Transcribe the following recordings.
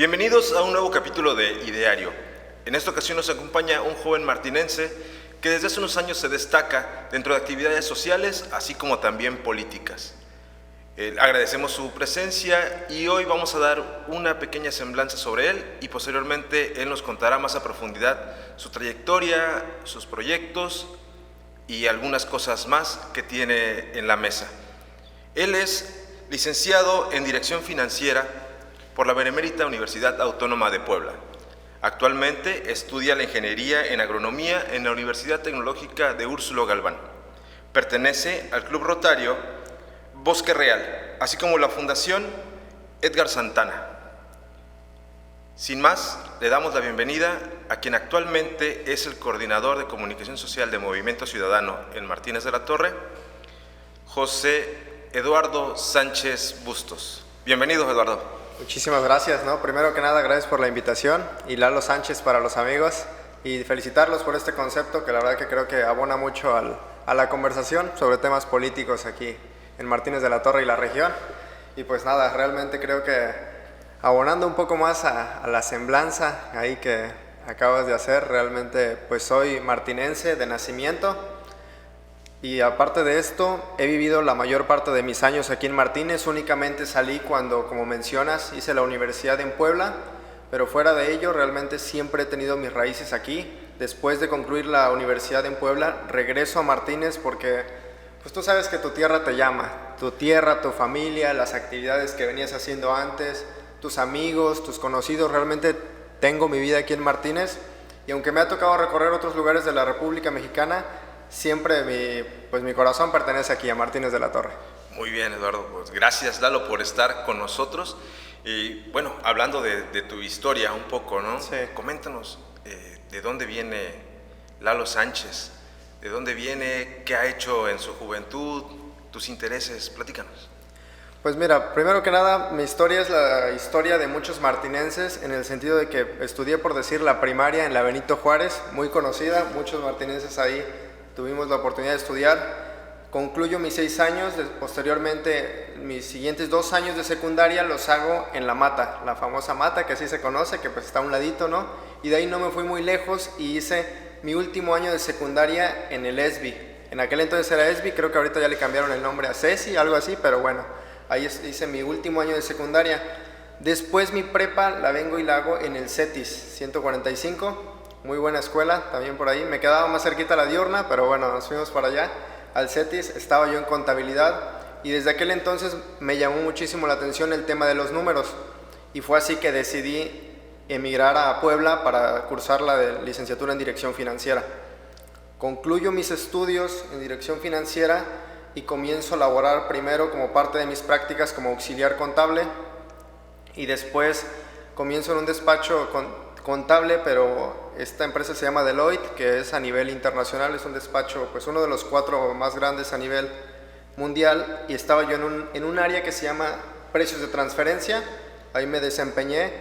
Bienvenidos a un nuevo capítulo de Ideario. En esta ocasión nos acompaña un joven martinense que desde hace unos años se destaca dentro de actividades sociales, así como también políticas. Agradecemos su presencia y hoy vamos a dar una pequeña semblanza sobre él y posteriormente él nos contará más a profundidad su trayectoria, sus proyectos y algunas cosas más que tiene en la mesa. Él es licenciado en Dirección Financiera por la Benemérita Universidad Autónoma de Puebla. Actualmente estudia la Ingeniería en Agronomía en la Universidad Tecnológica de Úrsulo Galván. Pertenece al Club Rotario Bosque Real, así como la Fundación Edgar Santana. Sin más, le damos la bienvenida a quien actualmente es el coordinador de comunicación social de Movimiento Ciudadano en Martínez de la Torre, José Eduardo Sánchez Bustos. Bienvenido, Eduardo. Muchísimas gracias, ¿no? Primero que nada, gracias por la invitación y Lalo Sánchez para los amigos y felicitarlos por este concepto que la verdad que creo que abona mucho a la conversación sobre temas políticos aquí en Martínez de la Torre y la región. Y pues nada, realmente creo que abonando un poco más a la semblanza ahí que acabas de hacer, realmente pues soy martinense de nacimiento. Y aparte de esto, he vivido la mayor parte de mis años aquí en Martínez. Únicamente salí cuando, como mencionas, hice la universidad en Puebla, pero fuera de ello realmente siempre he tenido mis raíces aquí. Después de concluir la universidad en Puebla, regreso a Martínez porque pues tú sabes que tu tierra te llama, tu tierra, tu familia, las actividades que venías haciendo antes, tus amigos, tus conocidos. Realmente tengo mi vida aquí en Martínez y aunque me ha tocado recorrer otros lugares de la República Mexicana, siempre mi corazón pertenece aquí a Martínez de la Torre. Muy bien, Eduardo. Pues gracias, Lalo, por estar con nosotros. Y bueno, hablando de tu historia un poco, ¿no? Sí. Coméntanos de dónde viene Lalo Sánchez, de dónde viene, qué ha hecho en su juventud, tus intereses. Platícanos. Pues mira, primero que nada, mi historia es la historia de muchos martinenses en el sentido de que estudié, por decir, la primaria en la Benito Juárez, muy conocida, muchos martinenses ahí tuvimos la oportunidad de estudiar. Concluyo mis 6 años, posteriormente mis siguientes 2 años de secundaria los hago en la Mata, la famosa Mata que así se conoce, que pues está a un ladito, ¿no? Y de ahí no me fui muy lejos y hice mi último año de secundaria en el ESBI. En aquel entonces era ESBI, creo que ahorita ya le cambiaron el nombre a CECI, algo así, pero bueno, ahí hice mi último año de secundaria. Después mi prepa la vengo y la hago en el CETIS 145, muy buena escuela, también por ahí. Me quedaba más cerquita la diurna, pero bueno, nos fuimos para allá, al CETIS. Estaba yo en contabilidad y desde aquel entonces me llamó muchísimo la atención el tema de los números. Y fue así que decidí emigrar a Puebla para cursar la de licenciatura en Dirección Financiera. Concluyo mis estudios en Dirección Financiera y comienzo a laborar primero como parte de mis prácticas como auxiliar contable y después comienzo en un despacho contable, pero esta empresa se llama Deloitte, que es a nivel internacional, es un despacho, pues uno de los 4 más grandes a nivel mundial, y estaba yo en un área que se llama precios de transferencia. Ahí me desempeñé,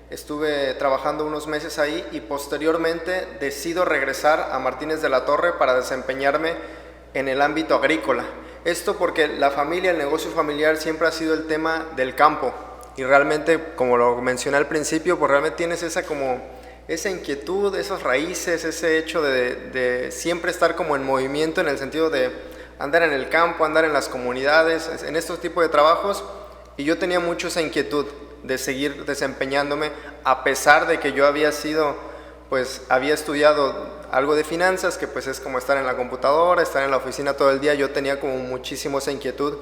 estuve trabajando unos meses ahí y posteriormente decido regresar a Martínez de la Torre para desempeñarme en el ámbito agrícola. Esto porque la familia, el negocio familiar siempre ha sido el tema del campo. Y realmente, como lo mencioné al principio, pues realmente tienes esa inquietud, esas raíces, ese hecho de siempre estar como en movimiento, en el sentido de andar en el campo, andar en las comunidades, en estos tipos de trabajos. Y yo tenía mucho esa inquietud de seguir desempeñándome, a pesar de que yo había estudiado algo de finanzas, que pues es como estar en la computadora, estar en la oficina todo el día. Yo tenía como muchísimo esa inquietud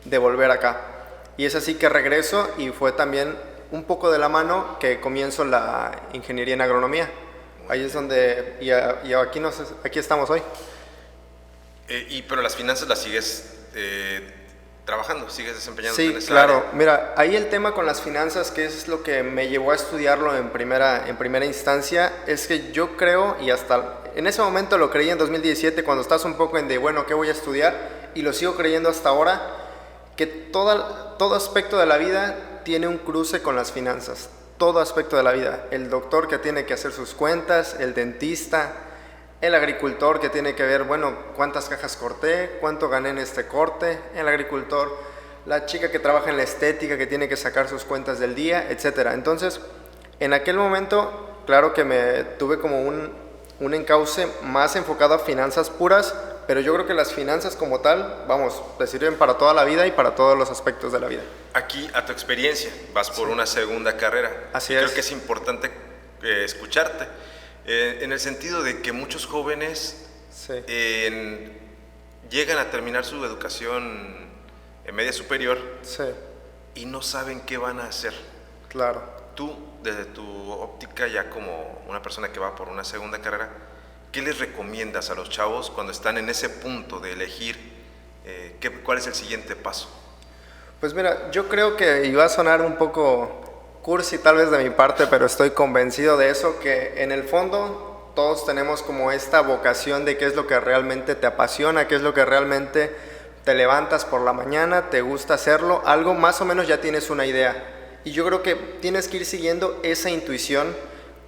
de volver acá. Y es así que regreso y fue también un poco de la mano que comienzo la ingeniería en agronomía. Ahí es donde, y aquí estamos hoy. Pero las finanzas las sigues trabajando, sigues desempeñándote Sí, en esa claro. área. Mira, ahí el tema con las finanzas, que es lo que me llevó a estudiarlo en primera instancia, es que yo creo, y hasta en ese momento lo creí en 2017, cuando estás un poco en de, bueno, ¿qué voy a estudiar? Y lo sigo creyendo hasta ahora, que todo aspecto de la vida tiene un cruce con las finanzas, todo aspecto de la vida. El doctor que tiene que hacer sus cuentas, el dentista, el agricultor que tiene que ver, bueno, cuántas cajas corté, cuánto gané en este corte, el agricultor la chica que trabaja en la estética, que tiene que sacar sus cuentas del día, etcétera. Entonces, en aquel momento, claro que me tuve como un encauce más enfocado a finanzas puras, pero yo creo que las finanzas como tal, vamos, te sirven para toda la vida y para todos los aspectos de la vida. Aquí, a tu experiencia, vas por una segunda carrera. Así es. Creo que es importante escucharte, en el sentido de que muchos jóvenes llegan a terminar su educación en media superior y no saben qué van a hacer. Claro. Tú, desde tu óptica, ya como una persona que va por una segunda carrera, ¿qué les recomiendas a los chavos cuando están en ese punto de elegir cuál es el siguiente paso? Pues mira, yo creo que iba a sonar un poco cursi tal vez de mi parte, pero estoy convencido de eso, que en el fondo todos tenemos como esta vocación de qué es lo que realmente te apasiona, qué es lo que realmente te levantas por la mañana, te gusta hacerlo, algo más o menos ya tienes una idea. Y yo creo que tienes que ir siguiendo esa intuición,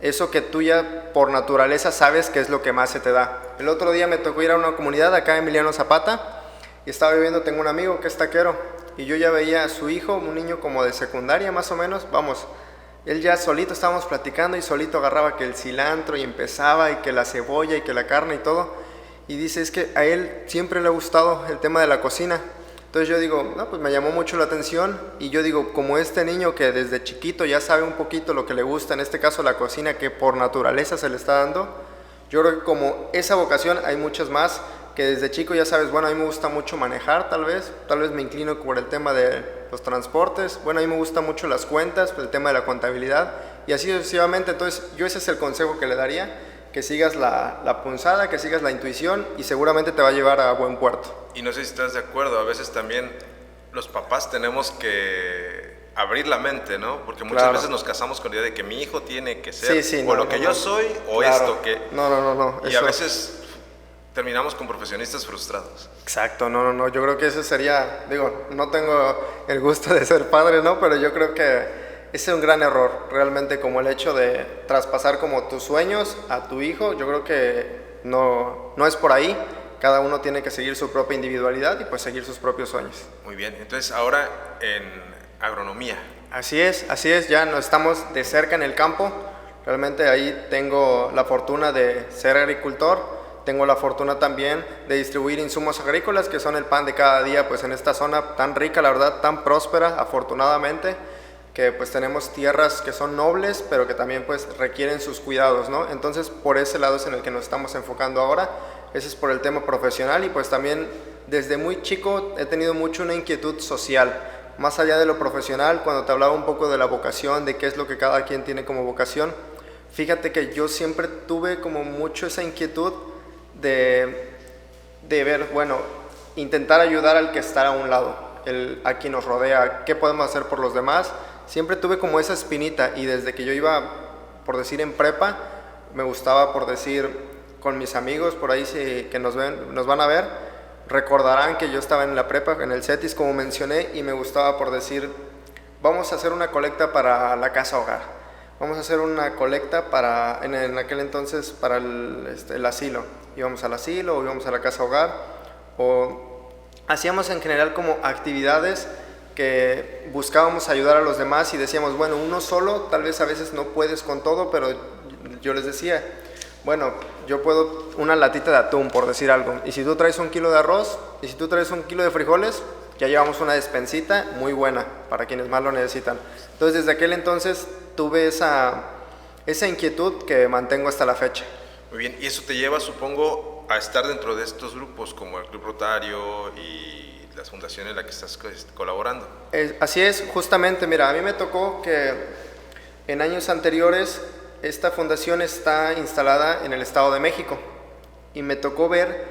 eso que tú ya por naturaleza sabes que es lo que más se te da. El otro día me tocó ir a una comunidad acá en Emiliano Zapata y estaba viviendo, tengo un amigo que es taquero y yo ya veía a su hijo, un niño como de secundaria más o menos, vamos, él ya solito estábamos platicando y solito agarraba que el cilantro y empezaba y que la cebolla y que la carne y todo, y dice, es que a él siempre le ha gustado el tema de la cocina. Entonces yo digo, no, pues me llamó mucho la atención y yo digo, como este niño que desde chiquito ya sabe un poquito lo que le gusta, en este caso la cocina, que por naturaleza se le está dando, yo creo que como esa vocación hay muchas más, que desde chico ya sabes, bueno, a mí me gusta mucho manejar tal vez me inclino por el tema de los transportes, bueno, a mí me gustan mucho las cuentas, el tema de la contabilidad y así sucesivamente. Entonces yo ese es el consejo que le daría, que sigas la punzada, que sigas la intuición y seguramente te va a llevar a buen puerto. Y no sé si estás de acuerdo, a veces también los papás tenemos que abrir la mente, ¿no? Porque muchas veces nos casamos con la idea de que mi hijo tiene que ser o lo que yo soy o esto que... No. Y a veces terminamos con profesionistas frustrados. Exacto, no, yo creo que ese sería, digo, no tengo el gusto de ser padre, ¿no? Pero yo creo que ese es un gran error, realmente, como el hecho de traspasar como tus sueños a tu hijo, yo creo que no es por ahí, cada uno tiene que seguir su propia individualidad y pues seguir sus propios sueños. Muy bien, entonces ahora en agronomía. Así es, ya no estamos de cerca en el campo, realmente ahí tengo la fortuna de ser agricultor. Tengo la fortuna también de distribuir insumos agrícolas, que son el pan de cada día, pues en esta zona tan rica, la verdad, tan próspera, afortunadamente, que pues tenemos tierras que son nobles, pero que también pues requieren sus cuidados, ¿no? Entonces, por ese lado es en el que nos estamos enfocando ahora, ese es por el tema profesional y pues también desde muy chico he tenido mucho una inquietud social, más allá de lo profesional, cuando te hablaba un poco de la vocación, de qué es lo que cada quien tiene como vocación, fíjate que yo siempre tuve como mucho esa inquietud de ver, bueno, intentar ayudar al que está a un lado, a quien nos rodea, qué podemos hacer por los demás. Siempre tuve como esa espinita y desde que yo iba, por decir, en prepa, me gustaba, por decir, con mis amigos, por ahí que nos van a ver, recordarán que yo estaba en la prepa, en el CETIS, como mencioné, y me gustaba, por decir, vamos a hacer una colecta para la casa hogar. Vamos a hacer una colecta en aquel entonces para el asilo. Íbamos al asilo o íbamos a la casa hogar o hacíamos en general como actividades que buscábamos ayudar a los demás y decíamos, bueno, uno solo tal vez a veces no puedes con todo, pero yo les decía, bueno, yo puedo una latita de atún, por decir algo, y si tú traes 1 kilo de arroz y si tú traes 1 kilo de frijoles, ya llevamos una despensita muy buena para quienes más lo necesitan. Entonces desde aquel entonces tuve esa inquietud que mantengo hasta la fecha. Muy bien, y eso te lleva, supongo, a estar dentro de estos grupos como el Club Rotario y las fundaciones en las que estás colaborando. Así es, justamente, mira, a mí me tocó que en años anteriores esta fundación está instalada en el Estado de México y me tocó ver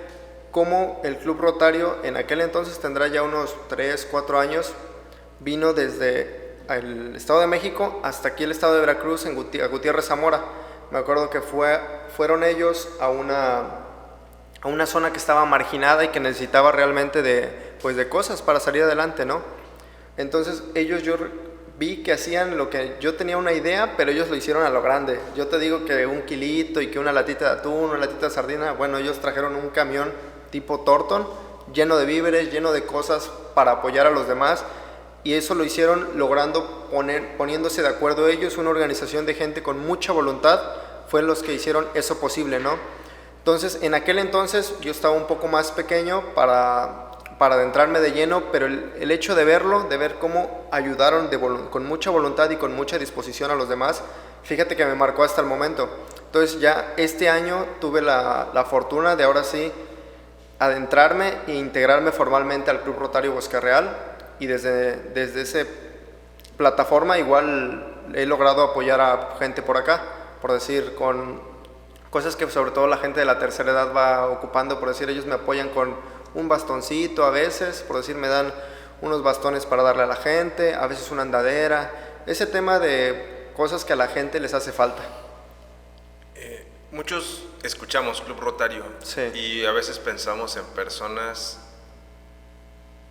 cómo el Club Rotario, en aquel entonces tendrá ya unos 3, 4 años, vino desde el Estado de México hasta aquí el Estado de Veracruz, a Gutiérrez Zamora. Me acuerdo que fueron ellos a una zona que estaba marginada y que necesitaba realmente de cosas para salir adelante, ¿no? Entonces ellos, yo vi que hacían lo que yo tenía una idea, pero ellos lo hicieron a lo grande. Yo te digo que 1 kilito y que una latita de atún, una latita de sardina, bueno, ellos trajeron un camión tipo Torton lleno de víveres, lleno de cosas para apoyar a los demás, y eso lo hicieron logrando poniéndose de acuerdo ellos, una organización de gente con mucha voluntad, fue los que hicieron eso posible, ¿no? Entonces, en aquel entonces yo estaba un poco más pequeño para adentrarme de lleno, pero el hecho de verlo, de ver cómo ayudaron con mucha voluntad y con mucha disposición a los demás, fíjate que me marcó hasta el momento. Entonces ya este año tuve la fortuna de ahora sí adentrarme e integrarme formalmente al Club Rotario Bosque Real, y desde esa plataforma igual he logrado apoyar a gente por acá, por decir, con cosas que sobre todo la gente de la tercera edad va ocupando, por decir, ellos me apoyan con un bastoncito a veces, por decir, me dan unos bastones para darle a la gente, a veces una andadera, ese tema de cosas que a la gente les hace falta. Muchos escuchamos Club Rotario, sí, y a veces pensamos en personas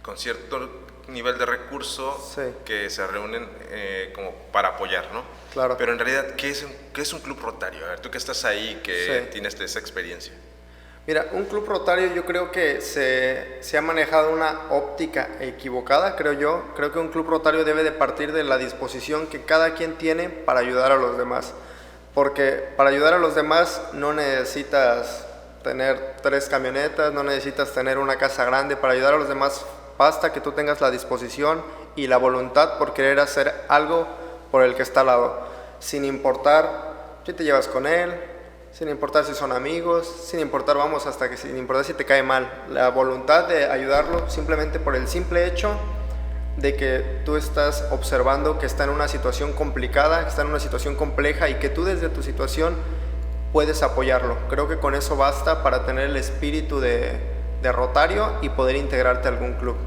con cierto nivel de recurso, sí, que se reúnen como para apoyar, ¿no? Claro. Pero en realidad, ¿qué es un Club Rotario? A ver, tú que estás ahí, que sí, tienes esa experiencia. Mira, un Club Rotario yo creo que se ha manejado una óptica equivocada, creo yo. Creo que un Club Rotario debe de partir de la disposición que cada quien tiene para ayudar a los demás. Porque para ayudar a los demás no necesitas tener 3 camionetas, no necesitas tener una casa grande. Para ayudar a los demás basta que tú tengas la disposición y la voluntad por querer hacer algo por el que está al lado, sin importar si te llevas con él, sin importar si son amigos, sin importar, sin importar si te cae mal. La voluntad de ayudarlo simplemente por el simple hecho de que tú estás observando que está en una situación complicada, que está en una situación compleja, y que tú desde tu situación puedes apoyarlo. Creo que con eso basta para tener el espíritu de Rotario y poder integrarte a algún club.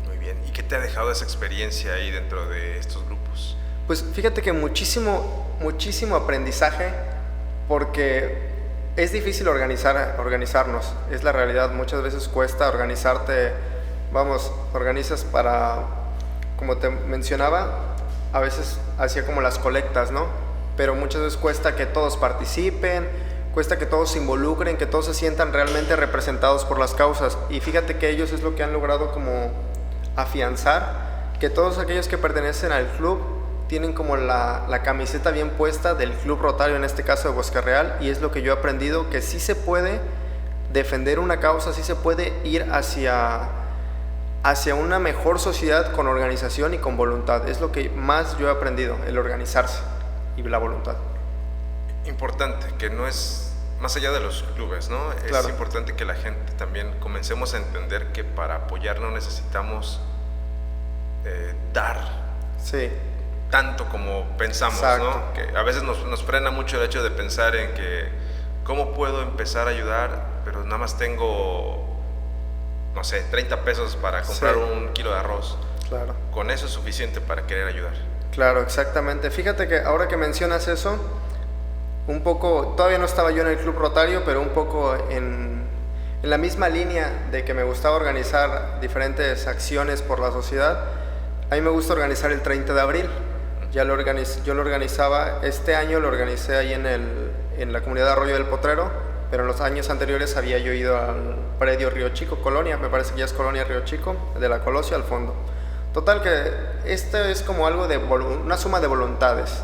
Muy bien. ¿Y qué te ha dejado esa experiencia ahí dentro de estos grupos? Pues fíjate que muchísimo aprendizaje, porque es difícil organizarnos, es la realidad. Muchas veces cuesta organizarte, organizas para, como te mencionaba, a veces hacía como las colectas, ¿no? Pero muchas veces cuesta que todos participen, cuesta que todos se involucren, que todos se sientan realmente representados por las causas. Y fíjate que ellos es lo que han logrado como afianzar, que todos aquellos que pertenecen al club tienen como la camiseta bien puesta del Club Rotario, en este caso de Bosque Real, y es lo que yo he aprendido, que sí se puede defender una causa, sí se puede ir hacia una mejor sociedad con organización y con voluntad. Es lo que más yo he aprendido, el organizarse y la voluntad. Importante, que no es más allá de los clubes, ¿no? Claro. Es importante que la gente también comencemos a entender que para apoyarnos necesitamos dar. Sí. Tanto como pensamos, exacto, ¿no? Que a veces nos frena mucho el hecho de pensar en que ¿cómo puedo empezar a ayudar? Pero nada más tengo, no sé, 30 pesos para comprar sí, 1 kilo de arroz. Claro. Con eso es suficiente para querer ayudar. Claro, exactamente. Fíjate que ahora que mencionas eso, un poco, todavía no estaba yo en el Club Rotario, pero un poco en la misma línea de que me gustaba organizar diferentes acciones por la sociedad. A mí me gusta organizar el 30 de abril. Yo lo organizaba, este año lo organicé ahí en la comunidad de Arroyo del Potrero, pero en los años anteriores había yo ido al predio Río Chico, Colonia, me parece que ya es Colonia Río Chico, de la Colosio al fondo. Total que esto es como algo de una suma de voluntades,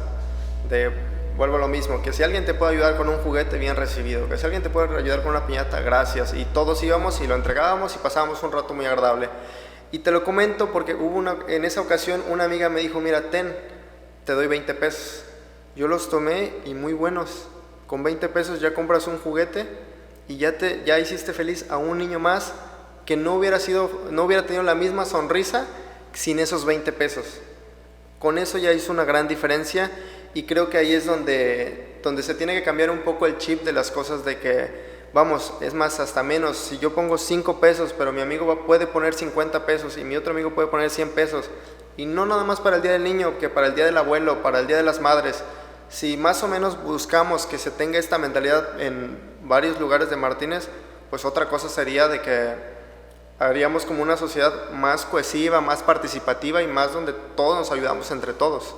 vuelvo a lo mismo, que si alguien te puede ayudar con un juguete, bien recibido, que si alguien te puede ayudar con una piñata, gracias, y todos íbamos y lo entregábamos y pasábamos un rato muy agradable. Y te lo comento porque en esa ocasión una amiga me dijo, mira, te doy 20 pesos. Yo los tomé y muy buenos. Con 20 pesos ya compras un juguete y ya hiciste feliz a un niño más que no hubiera tenido la misma sonrisa sin esos 20 pesos. Con eso ya hizo una gran diferencia, y creo que ahí es donde se tiene que cambiar un poco el chip de las cosas, de que es más, hasta menos. Si yo pongo 5 pesos, pero mi amigo puede poner 50 pesos y mi otro amigo puede poner 100 pesos, y no nada más para el Día del Niño, que para el Día del Abuelo, para el Día de las Madres. Si más o menos buscamos que se tenga esta mentalidad en varios lugares de Martínez, pues otra cosa sería de que haríamos como una sociedad más cohesiva, más participativa y más donde todos nos ayudamos entre todos.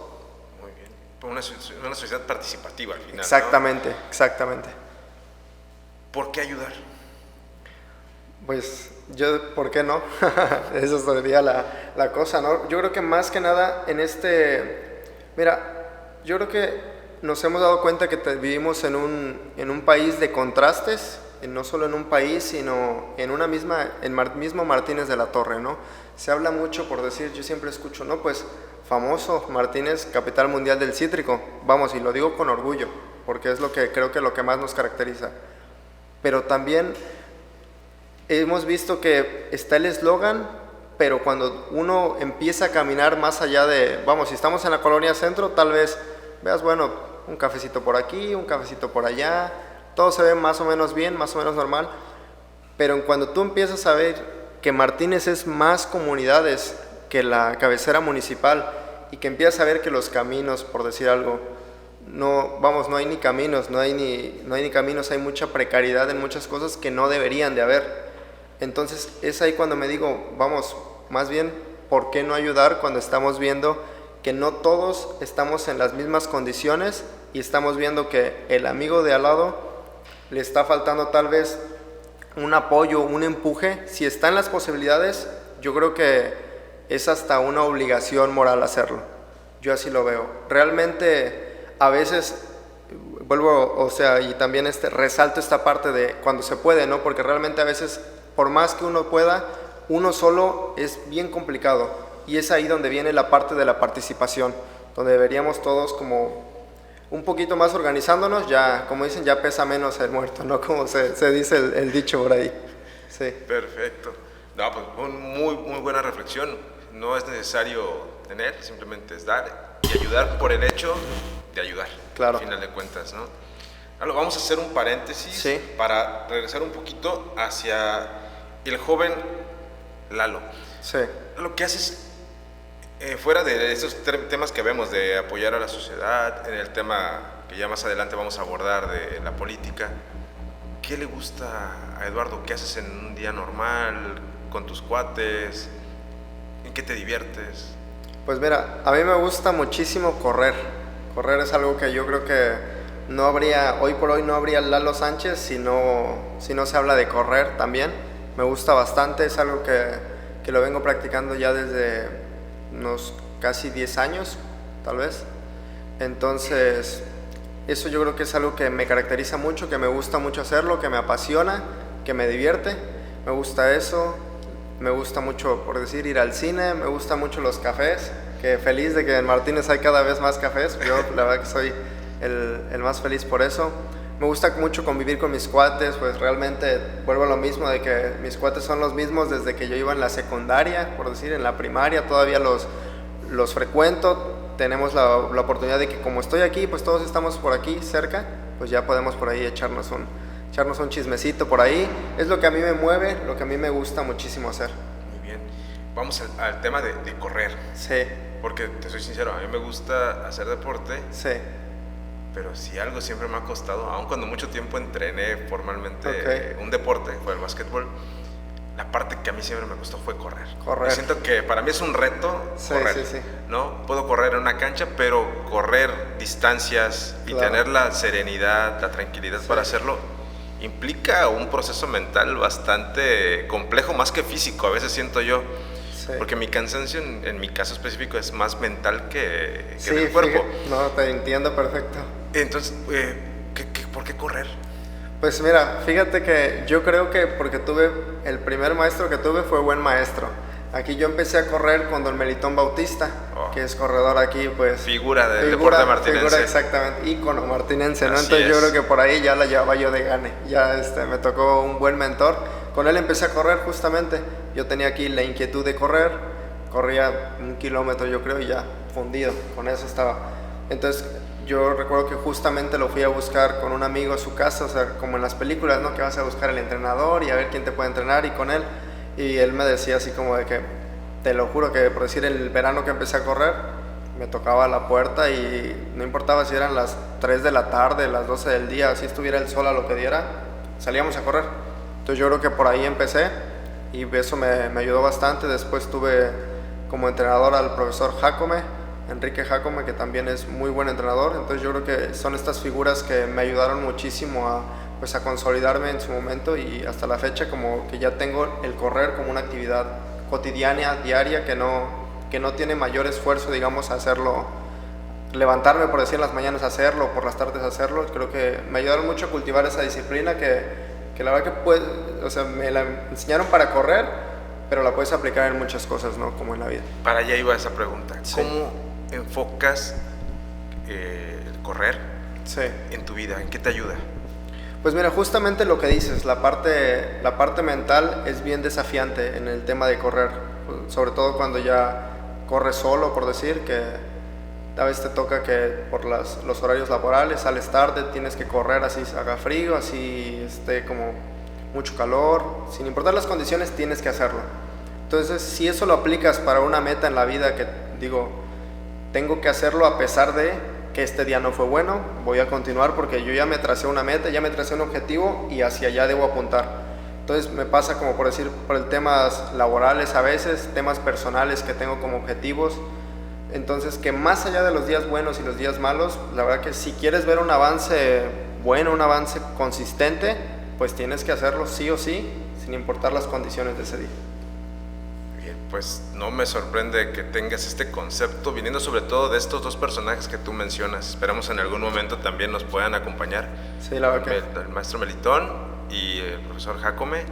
Muy bien. Una sociedad participativa al final. Exactamente, ¿no? exactamente. ¿Por qué ayudar? Pues yo, ¿por qué no? Eso sería la cosa, ¿no? Yo creo que más que nada mira, yo creo que nos hemos dado cuenta que vivimos en un país de contrastes, y no solo en un país, sino en mismo Martínez de la Torre, ¿no? Se habla mucho, por decir, yo siempre escucho, ¿no? Pues famoso Martínez, capital mundial del cítrico, vamos, y lo digo con orgullo, porque es creo que lo que más nos caracteriza. Pero también hemos visto que está el eslogan, pero cuando uno empieza a caminar más allá vamos, si estamos en la colonia centro, tal vez veas, bueno, un cafecito por aquí, un cafecito por allá, todo se ve más o menos bien, más o menos normal, pero cuando tú empiezas a ver que Martínez es más comunidades que la cabecera municipal y que empiezas a ver que los caminos, por decir algo, no hay ni caminos, no hay ni caminos, hay mucha precariedad en muchas cosas que no deberían de haber. Entonces es ahí cuando me digo, vamos, más bien, ¿por qué no ayudar cuando estamos viendo que no todos estamos en las mismas condiciones y estamos viendo que el amigo de al lado le está faltando tal vez un apoyo, un empuje? Si están las posibilidades, yo creo que es hasta una obligación moral hacerlo. Yo así lo veo. Realmente a veces y también resalto esta parte de cuando se puede, ¿no? Porque realmente a veces, por más que uno pueda, uno solo es bien complicado, y es ahí donde viene la parte de la participación, donde deberíamos todos como un poquito más organizándonos, ya, como dicen, ya pesa menos el muerto, ¿no? Como se dice el dicho por ahí. Sí. Perfecto. No, pues muy, muy buena reflexión. No es necesario tener, simplemente es dar y ayudar por el hecho de ayudar. Claro. Al final de cuentas, ¿no? Ahora, vamos a hacer un paréntesis, sí, para regresar un poquito hacia el joven Lalo. Sí. Lo que haces fuera de esos temas que vemos de apoyar a la sociedad, en el tema que ya más adelante vamos a abordar de la política, ¿qué le gusta a Eduardo? ¿Qué haces en un día normal con tus cuates? ¿En qué te diviertes? Pues mira, a mí me gusta muchísimo correr. Correr es algo que yo creo que hoy por hoy no habría Lalo Sánchez si no se habla de correr también. Me gusta bastante, es algo que lo vengo practicando ya desde unos casi 10 años, tal vez. Entonces, eso yo creo que es algo que me caracteriza mucho, que me gusta mucho hacerlo, que me apasiona, que me divierte. Me gusta eso, me gusta mucho, por decir, ir al cine, me gustan mucho los cafés, que feliz de que en Martínez hay cada vez más cafés. Yo la verdad que soy el más feliz por eso. Me gusta mucho convivir con mis cuates, pues realmente vuelvo a lo mismo, de que mis cuates son los mismos desde que yo iba en la secundaria, por decir, en la primaria, todavía los frecuento. Tenemos la oportunidad de que como estoy aquí, pues todos estamos por aquí cerca, pues ya podemos por ahí echarnos un chismecito por ahí. Es lo que a mí me mueve, lo que a mí me gusta muchísimo hacer. Muy bien. Vamos al tema de correr. Sí. Porque te soy sincero, a mí me gusta hacer deporte. Sí. Pero si algo siempre me ha costado, aun cuando mucho tiempo entrené formalmente un deporte, fue el básquetbol, la parte que a mí siempre me costó fue correr. Yo siento que para mí es un reto correr, sí. ¿no? Puedo correr en una cancha, pero correr distancias y tener la serenidad, la tranquilidad para hacerlo, implica un proceso mental bastante complejo, más que físico, a veces siento yo. Sí. Porque mi cansancio, en mi caso específico, es más mental que del cuerpo. No, te entiendo perfecto. Entonces, ¿por qué correr? Pues mira, fíjate que yo creo que porque el primer maestro que tuve fue buen maestro. Aquí yo empecé a correr con don Melitón Bautista, que es corredor aquí, pues... Figura del deporte martinense. Figura, exactamente, ícono martinense, ¿no? Entonces yo creo que por ahí ya la llevaba yo de gane. Ya me tocó un buen mentor. Con él empecé a correr justamente. Yo tenía aquí la inquietud de correr. Corría 1 kilómetro yo creo y ya fundido, con eso estaba. Entonces yo recuerdo que justamente lo fui a buscar con un amigo a su casa, o sea, como en las películas, ¿no? Que vas a buscar el entrenador y a ver quién te puede entrenar, y con él. Y él me decía así como de que, te lo juro que por decir, el verano que empecé a correr, me tocaba la puerta y no importaba si eran las 3 de la tarde, las 12 del día, si estuviera el sol a lo que diera, salíamos a correr. Entonces yo creo que por ahí empecé y eso me ayudó bastante. Después tuve como entrenador al profesor Jacome, Enrique Jacome, que también es muy buen entrenador. Entonces yo creo que son estas figuras que me ayudaron muchísimo a pues a consolidarme en su momento, y hasta la fecha como que ya tengo el correr como una actividad cotidiana, diaria, que no tiene mayor esfuerzo, digamos, a hacerlo, levantarme, por decir, en las mañanas a hacerlo, por las tardes a hacerlo. Creo que me ayudaron mucho a cultivar esa disciplina que la verdad que o sea, me la enseñaron para correr, pero la puedes aplicar en muchas cosas, ¿no? Como en la vida. Para allá iba esa pregunta. Sí. ¿Cómo enfocas el correr en tu vida? ¿En qué te ayuda? Pues mira, justamente lo que dices, la parte mental es bien desafiante en el tema de correr, sobre todo cuando ya corres solo, por decir, que a veces te toca que por los horarios laborales sales tarde, tienes que correr así haga frío, así esté como mucho calor, sin importar las condiciones tienes que hacerlo. Entonces, si eso lo aplicas para una meta en la vida, que digo, tengo que hacerlo a pesar de que este día no fue bueno, voy a continuar porque yo ya me tracé una meta, ya me tracé un objetivo y hacia allá debo apuntar. Entonces me pasa como por decir, por el temas laborales a veces, temas personales que tengo como objetivos. Entonces, que más allá de los días buenos y los días malos, la verdad que si quieres ver un avance bueno, un avance consistente, pues tienes que hacerlo sí o sí, sin importar las condiciones de ese día. Bien, pues no me sorprende que tengas este concepto, viniendo sobre todo de estos dos personajes que tú mencionas. Esperamos en algún momento también nos puedan acompañar. Sí, la verdad que... El maestro Melitón y el profesor Jacome.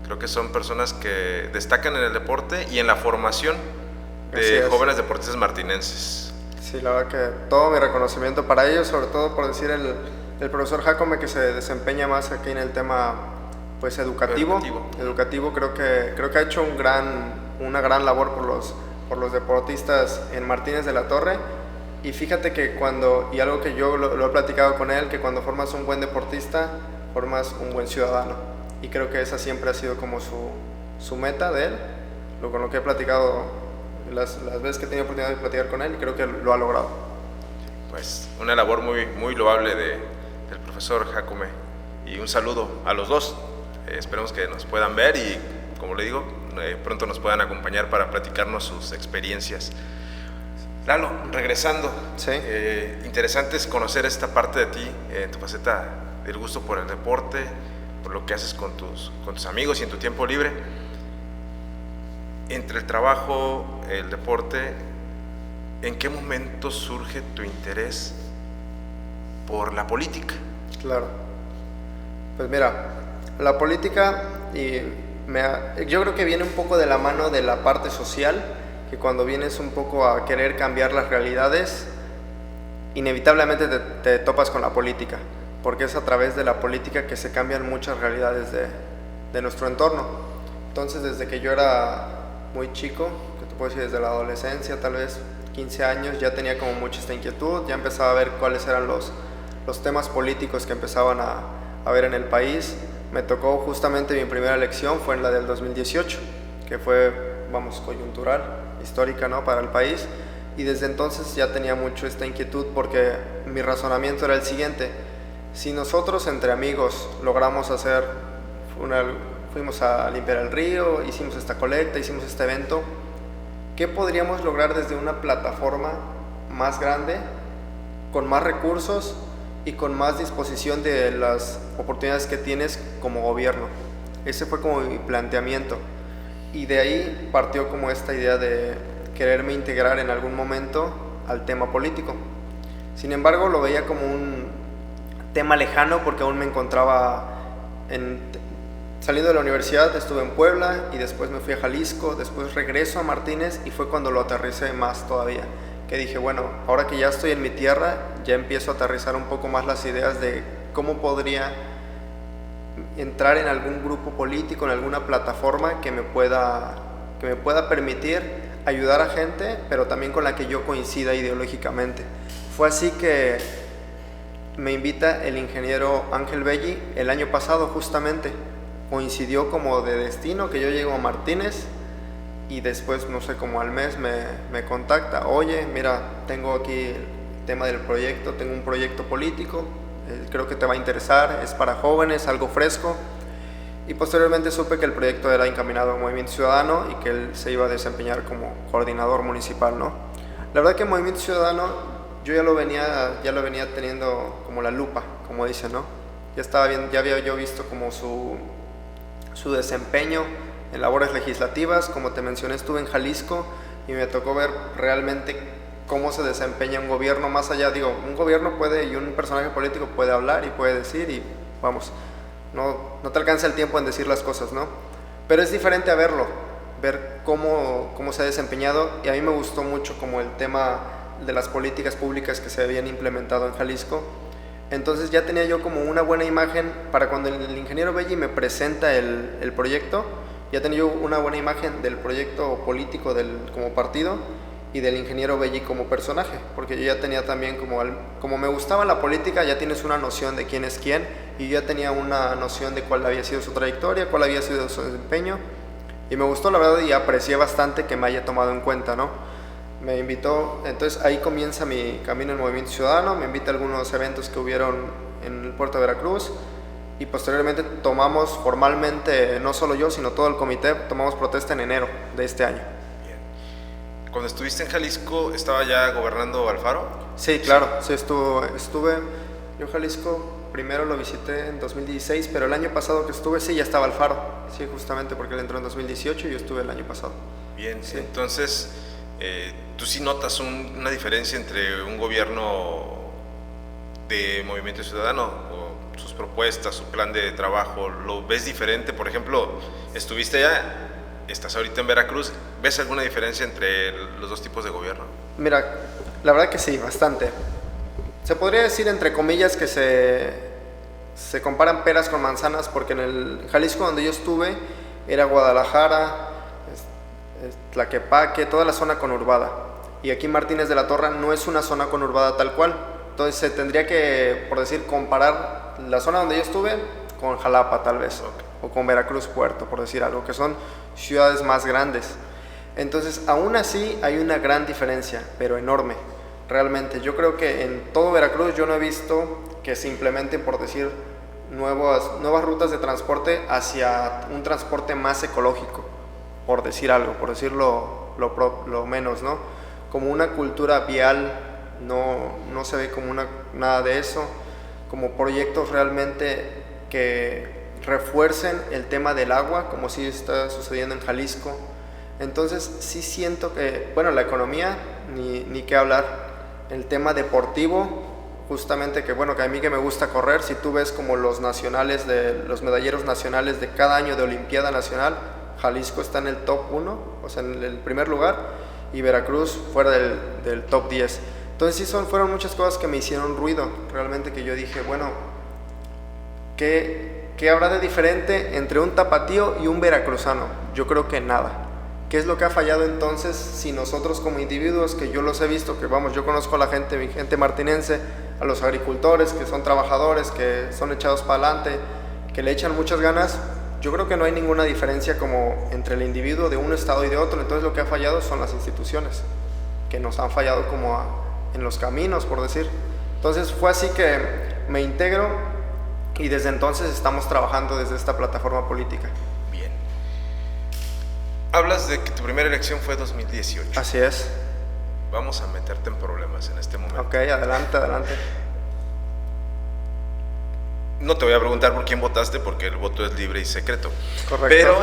Creo que son personas que destacan en el deporte y en la formación de jóvenes deportistas martinenses. Sí, la verdad que todo mi reconocimiento para ellos, sobre todo por decir el profesor Jacome, que se desempeña más aquí en el tema pues educativo, creo que ha hecho una gran labor por los deportistas en Martínez de la Torre. Y fíjate que y algo que yo lo he platicado con él, que cuando formas un buen deportista, formas un buen ciudadano. Y creo que esa siempre ha sido como su meta de él, con lo que he platicado las veces que he tenido oportunidad de platicar con él, y creo que lo ha logrado. Pues una labor muy, muy loable del profesor Jacome, y un saludo a los dos. Esperemos que nos puedan ver y, como le digo, pronto nos puedan acompañar para platicarnos sus experiencias. Lalo, regresando, ¿sí? Interesante es conocer esta parte de ti, tu faceta del gusto por el deporte, por lo que haces con tus amigos y en tu tiempo libre. Entre el trabajo, el deporte, ¿en qué momento surge tu interés por la política? Claro. Pues mira, la política yo creo que viene un poco de la mano de la parte social, que cuando vienes un poco a querer cambiar las realidades, inevitablemente te topas con la política, porque es a través de la política que se cambian muchas realidades de nuestro entorno. Entonces, desde que yo era muy chico, que te puedo decir desde la adolescencia, tal vez 15 años, ya tenía como mucha esta inquietud, ya empezaba a ver cuáles eran los temas políticos que empezaban a haber en el país. Me tocó justamente mi primera elección, fue en la del 2018, que fue, coyuntural, histórica, ¿no?, para el país, y desde entonces ya tenía mucho esta inquietud, porque mi razonamiento era el siguiente: si nosotros entre amigos logramos hacer fuimos a limpiar el río, hicimos esta colecta, hicimos este evento, ¿qué podríamos lograr desde una plataforma más grande, con más recursos y con más disposición de las oportunidades que tienes como gobierno? Ese fue como mi planteamiento, y de ahí partió como esta idea de quererme integrar en algún momento al tema político. Sin embargo, lo veía como un tema lejano, porque aún me encontraba saliendo de la universidad. Estuve en Puebla y después me fui a Jalisco, después regreso a Martínez, y fue cuando lo aterricé más todavía, que dije, bueno, ahora que ya estoy en mi tierra, ya empiezo a aterrizar un poco más las ideas de cómo podría entrar en algún grupo político, en alguna plataforma que me pueda permitir ayudar a gente, pero también con la que yo coincida ideológicamente. Fue así que me invita el ingeniero Ángel Belli el año pasado, justamente coincidió como de destino que yo llego a Martínez, y después, no sé, como al mes me contacta: oye, mira, tengo aquí el tema del proyecto, tengo un proyecto político, creo que te va a interesar, es para jóvenes, algo fresco. Y posteriormente supe que el proyecto era encaminado a Movimiento Ciudadano y que él se iba a desempeñar como coordinador municipal, ¿no? La verdad que Movimiento Ciudadano yo ya lo venía teniendo como la lupa, como dicen, ¿no? ya había yo visto como su desempeño en labores legislativas. Como te mencioné, estuve en Jalisco y me tocó ver realmente cómo se desempeña un gobierno más allá. Digo, un gobierno puede y un personaje político puede hablar y puede decir y vamos, no te alcanza el tiempo en decir las cosas, ¿no? Pero es diferente a verlo, ver cómo se ha desempeñado, y a mí me gustó mucho como el tema de las políticas públicas que se habían implementado en Jalisco. Entonces ya tenía yo como una buena imagen para cuando el ingeniero Belli me presenta el proyecto, ya tenía yo una buena imagen del proyecto político como partido y del ingeniero Belli como personaje, porque yo ya tenía también como me gustaba la política, ya tienes una noción de quién es quién, y yo ya tenía una noción de cuál había sido su trayectoria, cuál había sido su desempeño, y me gustó la verdad y aprecié bastante que me haya tomado en cuenta, ¿no? Me invitó, entonces ahí comienza mi camino en Movimiento Ciudadano, me invita a algunos eventos que hubieron en el puerto de Veracruz, y posteriormente tomamos formalmente, no solo yo, sino todo el comité, tomamos protesta en enero de este año. Bien. Cuando estuviste en Jalisco, ¿estaba ya gobernando Alfaro? Sí, claro, sí estuve, yo Jalisco primero lo visité en 2016, pero el año pasado que estuve sí ya estaba Alfaro, sí, justamente porque él entró en 2018 y yo estuve el año pasado. Bien, sí. Entonces, ¿tú sí notas una diferencia entre un gobierno de Movimiento Ciudadano o sus propuestas, su plan de trabajo? ¿Lo ves diferente? Por ejemplo, estuviste allá, estás ahorita en Veracruz, ¿ves alguna diferencia entre los dos tipos de gobierno? Mira, la verdad que sí, bastante. Se podría decir entre comillas que se comparan peras con manzanas, porque en el Jalisco donde yo estuve era Guadalajara, Tlaquepaque, toda la zona conurbada, y aquí Martínez de la Torre no es una zona conurbada tal cual. Entonces se tendría que, por decir, comparar la zona donde yo estuve con Jalapa tal vez, o con Veracruz Puerto, por decir algo, que son ciudades más grandes. Entonces aún así hay una gran diferencia, pero enorme. Realmente, yo creo que en todo Veracruz yo no he visto que se implementen, por decir, nuevas rutas de transporte hacia un transporte más ecológico, por decir algo, por decirlo lo menos, ¿no? Como una cultura vial, no se ve como nada de eso, como proyectos realmente que refuercen el tema del agua, como sí está sucediendo en Jalisco. Entonces sí siento que, bueno, la economía, ni qué hablar. El tema deportivo, justamente que bueno, que a mí que me gusta correr, si tú ves como los medalleros nacionales de cada año de Olimpiada Nacional, Jalisco está en el top 1, o sea, en el primer lugar, y Veracruz fuera del top 10. Entonces sí fueron muchas cosas que me hicieron ruido, realmente, que yo dije, bueno, ¿qué habrá de diferente entre un tapatío y un veracruzano? Yo creo que nada. ¿Qué es lo que ha fallado entonces si nosotros como individuos, que yo los he visto, que vamos, yo conozco a mi gente martinense, a los agricultores que son trabajadores, que son echados para adelante, que le echan muchas ganas? Yo creo que no hay ninguna diferencia como entre el individuo de un estado y de otro. Entonces lo que ha fallado son las instituciones, que nos han fallado como en los caminos, por decir. Entonces fue así que me integro y desde entonces estamos trabajando desde esta plataforma política. Bien. Hablas de que tu primera elección fue 2018. Así es. Vamos a meterte en problemas en este momento. Ok, adelante. No te voy a preguntar por quién votaste, porque el voto es libre y secreto. Correcto.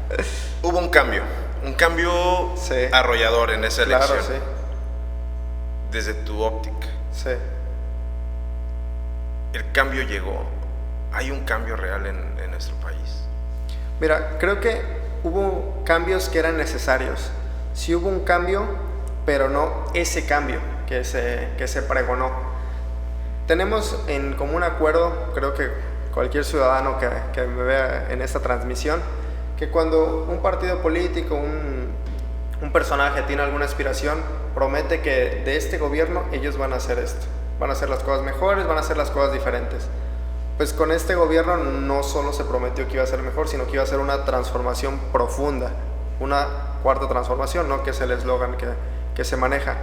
Pero hubo un cambio sí, arrollador en esa elección. Claro, sí. Desde tu óptica. Sí. El cambio llegó. Hay un cambio real en nuestro país. Mira, creo que hubo cambios que eran necesarios. Sí hubo un cambio, pero no ese cambio que se pregonó. Tenemos en común acuerdo, creo que cualquier ciudadano que me vea en esta transmisión, que cuando un partido político, un personaje tiene alguna aspiración, promete que de este gobierno ellos van a hacer esto, van a hacer las cosas mejores, van a hacer las cosas diferentes. Pues con este gobierno no solo se prometió que iba a ser mejor, sino que iba a ser una transformación profunda, una cuarta transformación, ¿no? Que es el eslogan que se maneja.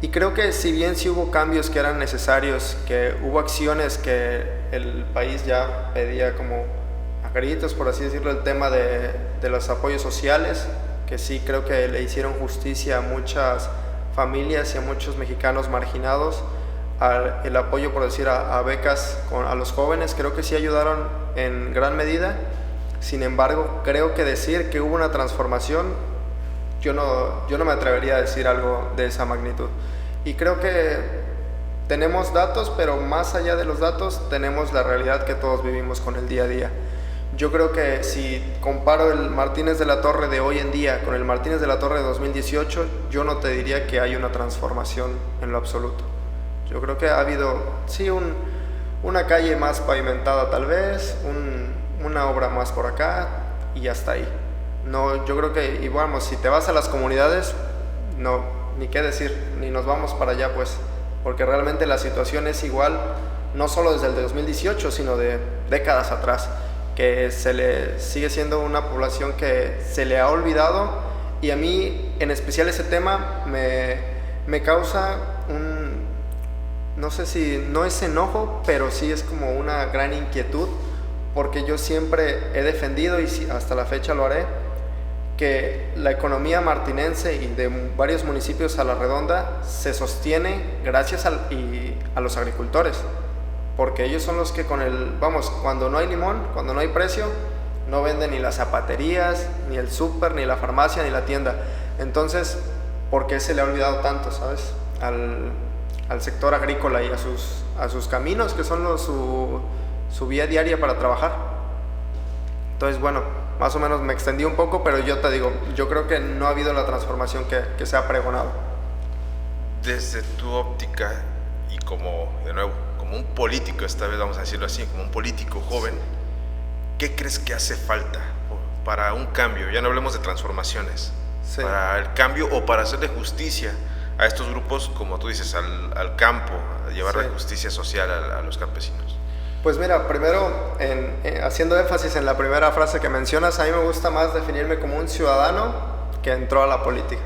Y creo que si bien sí hubo cambios que eran necesarios, que hubo acciones que el país ya pedía como a gritos, por así decirlo, el tema de los apoyos sociales, que sí creo que le hicieron justicia a muchas familias y a muchos mexicanos marginados, el apoyo, por decir, a becas a los jóvenes, creo que sí ayudaron en gran medida. Sin embargo, creo que decir que hubo una transformación, yo no me atrevería a decir algo de esa magnitud. Y creo que tenemos datos, pero más allá de los datos, tenemos la realidad que todos vivimos con el día a día. Yo creo que si comparo el Martínez de la Torre de hoy en día con el Martínez de la Torre de 2018, yo no te diría que hay una transformación en lo absoluto. Yo creo que ha habido, sí, una calle más pavimentada tal vez, una obra más por acá y hasta ahí. No, yo creo que, y vamos, si te vas a las comunidades, no, ni qué decir, ni nos vamos para allá pues, porque realmente la situación es igual, no solo desde el 2018, sino de décadas atrás, que sigue siendo una población que se le ha olvidado, y a mí en especial ese tema me causa no sé si no es enojo, pero sí es como una gran inquietud, porque yo siempre he defendido, y hasta la fecha lo haré, que la economía martinense y de varios municipios a la redonda se sostiene gracias a los agricultores, porque ellos son los que cuando no hay limón, cuando no hay precio, no venden ni las zapaterías, ni el súper, ni la farmacia, ni la tienda. Entonces, ¿por qué se le ha olvidado tanto, sabes? Al sector agrícola y a sus caminos, que son su vía diaria para trabajar. Entonces, bueno, más o menos me extendí un poco, pero yo te digo, yo creo que no ha habido la transformación que se ha pregonado. Desde tu óptica y como un político, esta vez vamos a decirlo así, como un político joven, ¿qué crees que hace falta para un cambio? Ya no hablemos de transformaciones, sí, para el cambio o para hacerle justicia a estos grupos, como tú dices, al campo, a llevar, sí, la justicia social a los campesinos. Pues mira, primero, haciendo énfasis en la primera frase que mencionas, a mí me gusta más definirme como un ciudadano que entró a la política,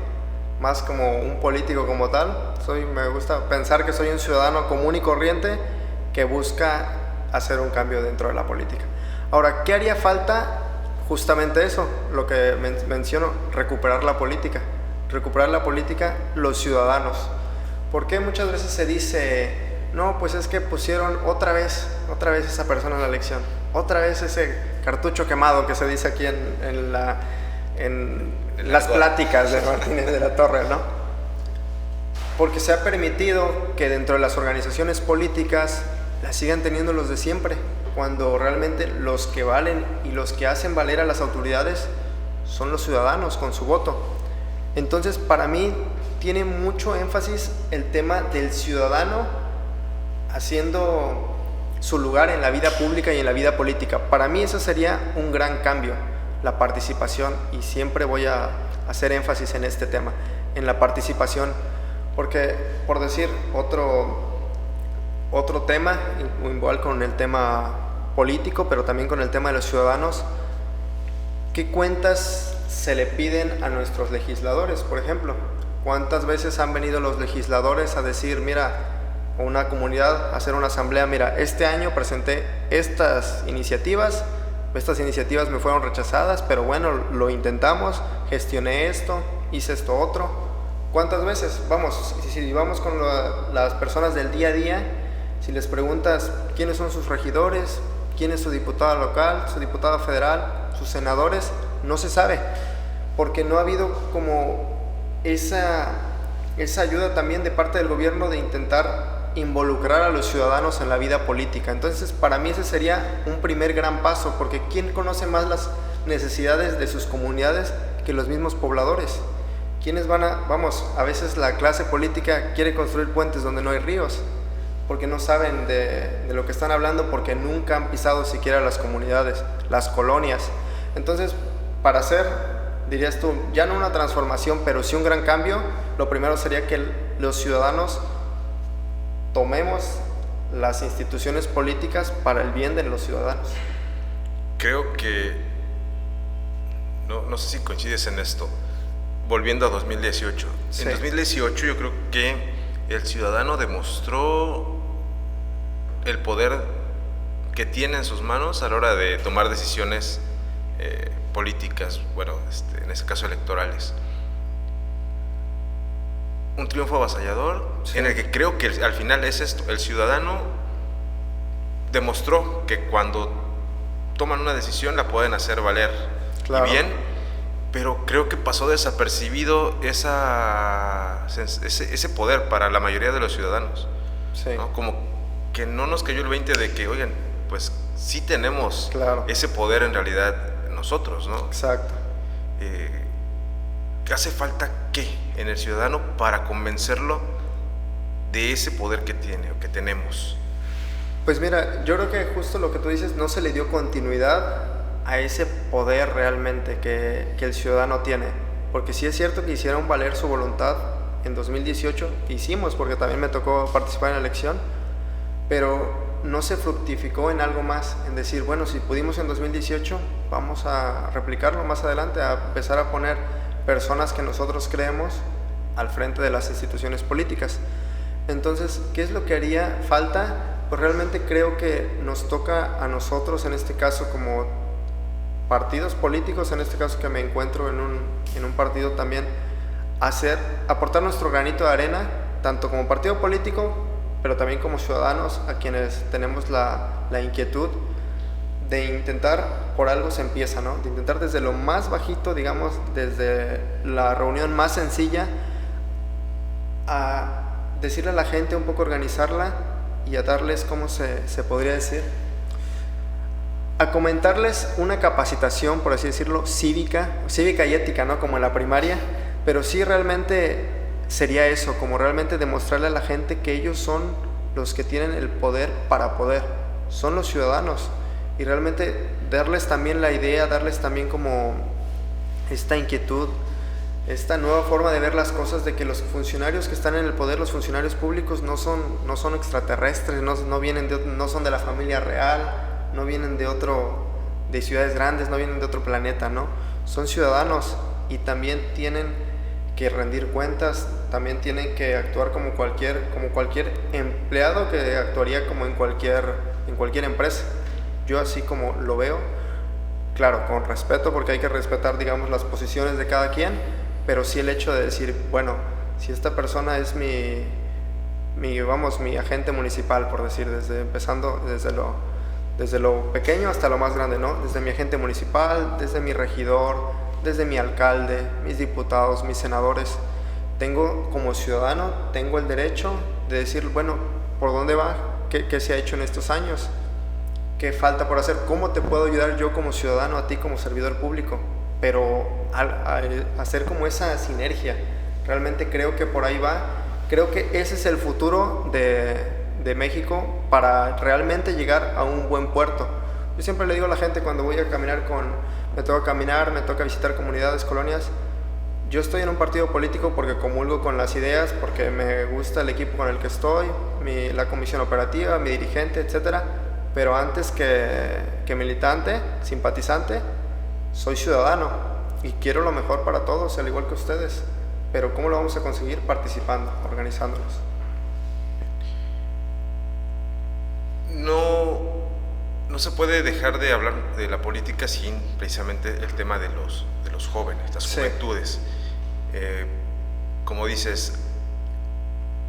más como un político como tal. Me gusta pensar que soy un ciudadano común y corriente que busca hacer un cambio dentro de la política. Ahora, ¿qué haría falta? Justamente eso, lo que menciono, recuperar la política, los ciudadanos. Porque muchas veces se dice, no, pues es que pusieron otra vez esa persona en la elección, otra vez ese cartucho quemado que se dice aquí en las pláticas de Martínez de la Torre, ¿no? Porque se ha permitido que dentro de las organizaciones políticas las sigan teniendo los de siempre, cuando realmente los que valen y los que hacen valer a las autoridades son los ciudadanos con su voto. Entonces, para mí tiene mucho énfasis el tema del ciudadano haciendo su lugar en la vida pública y en la vida política. Para mí eso sería un gran cambio, la participación, y siempre voy a hacer énfasis en este tema, en la participación, porque, por decir otro tema, igual con el tema político, pero también con el tema de los ciudadanos, ¿qué cuentas se le piden a nuestros legisladores? Por ejemplo, ¿cuántas veces han venido los legisladores a decir, mira, a una comunidad, a hacer una asamblea, mira, este año presenté estas iniciativas me fueron rechazadas, pero bueno, lo intentamos, gestioné esto, hice esto otro? ¿Cuántas veces? Vamos, si vamos con las personas del día a día, si les preguntas quiénes son sus regidores, quién es su diputada local, su diputada federal, sus senadores, no se sabe, porque no ha habido como esa ayuda también de parte del gobierno de intentar involucrar a los ciudadanos en la vida política. Entonces, para mí ese sería un primer gran paso, porque ¿quién conoce más las necesidades de sus comunidades que los mismos pobladores? ¿Quiénes a veces la clase política quiere construir puentes donde no hay ríos, porque no saben de lo que están hablando, porque nunca han pisado siquiera las comunidades, las colonias? Entonces, para hacer, dirías tú, ya no una transformación, pero sí un gran cambio, lo primero sería que los ciudadanos tomemos las instituciones políticas para el bien de los ciudadanos. Creo que, no sé si coincides en esto, volviendo a 2018. Sí. En 2018 yo creo que el ciudadano demostró el poder que tiene en sus manos a la hora de tomar decisiones políticas, bueno, en este caso electorales. un triunfo avasallador, Sí. en el que creo que al final es esto, el ciudadano demostró que cuando toman una decisión la pueden hacer valer Claro. y bien, pero creo que pasó desapercibido ese poder para la mayoría de los ciudadanos, Sí. ¿no? Como que no nos cayó el 20 de que, oigan, pues sí tenemos Claro. ese poder en realidad nosotros, ¿no? Exacto. ¿Hace falta qué en el ciudadano para convencerlo de ese poder que tiene o que tenemos? Pues mira, yo creo que justo lo que tú dices, no se le dio continuidad a ese poder realmente que el ciudadano tiene. Porque sí es cierto que hicieron valer su voluntad en 2018, que hicimos, porque también me tocó participar en la elección, pero no se fructificó en algo más, en decir, bueno, si pudimos en 2018, vamos a replicarlo más adelante, a empezar a poner personas que nosotros creemos al frente de las instituciones políticas. Entonces, ¿qué es lo que haría falta? Pues realmente creo que nos toca a nosotros, en este caso como partidos políticos, en este caso que me encuentro en un partido también, aportar nuestro granito de arena, tanto como partido político, pero también como ciudadanos, a quienes tenemos la inquietud de intentar, por algo se empieza, ¿no? De intentar desde lo más bajito, digamos, desde la reunión más sencilla, a decirle a la gente, un poco organizarla y a darles, ¿cómo se podría decir? A comentarles una capacitación, por así decirlo, cívica y ética, ¿no? Como en la primaria, pero sí realmente sería eso, como realmente demostrarle a la gente que ellos son los que tienen el poder para poder, son los ciudadanos, y realmente darles también la idea, darles también como esta inquietud, esta nueva forma de ver las cosas, de que los funcionarios que están en el poder, los funcionarios públicos, no son extraterrestres, no son de la familia real, no vienen de ciudades grandes, no vienen de otro planeta, ¿no? Son ciudadanos y también tienen que rendir cuentas, también tienen que actuar como cualquier empleado que actuaría como en cualquier empresa. Yo así como lo veo, claro, con respeto, porque hay que respetar, digamos, las posiciones de cada quien, pero sí el hecho de decir, bueno, si esta persona es mi agente municipal, por decir, empezando desde lo pequeño hasta lo más grande, ¿no? Desde mi agente municipal, desde mi regidor, desde mi alcalde, mis diputados, mis senadores. Como ciudadano, tengo el derecho de decir, bueno, ¿por dónde va? ¿Qué se ha hecho en estos años? ¿Qué falta por hacer? ¿Cómo te puedo ayudar yo como ciudadano, a ti como servidor público? Pero al hacer como esa sinergia, realmente creo que por ahí va. Creo que ese es el futuro de México para realmente llegar a un buen puerto. Yo siempre le digo a la gente cuando voy a caminar me toca visitar comunidades, colonias, yo estoy en un partido político porque comulgo con las ideas, porque me gusta el equipo con el que estoy, la comisión operativa, mi dirigente, etcétera. Pero antes que militante, simpatizante, soy ciudadano y quiero lo mejor para todos, al igual que ustedes. Pero ¿cómo lo vamos a conseguir? Participando, organizándonos. No se puede dejar de hablar de la política sin precisamente el tema de los jóvenes, las juventudes. Como dices,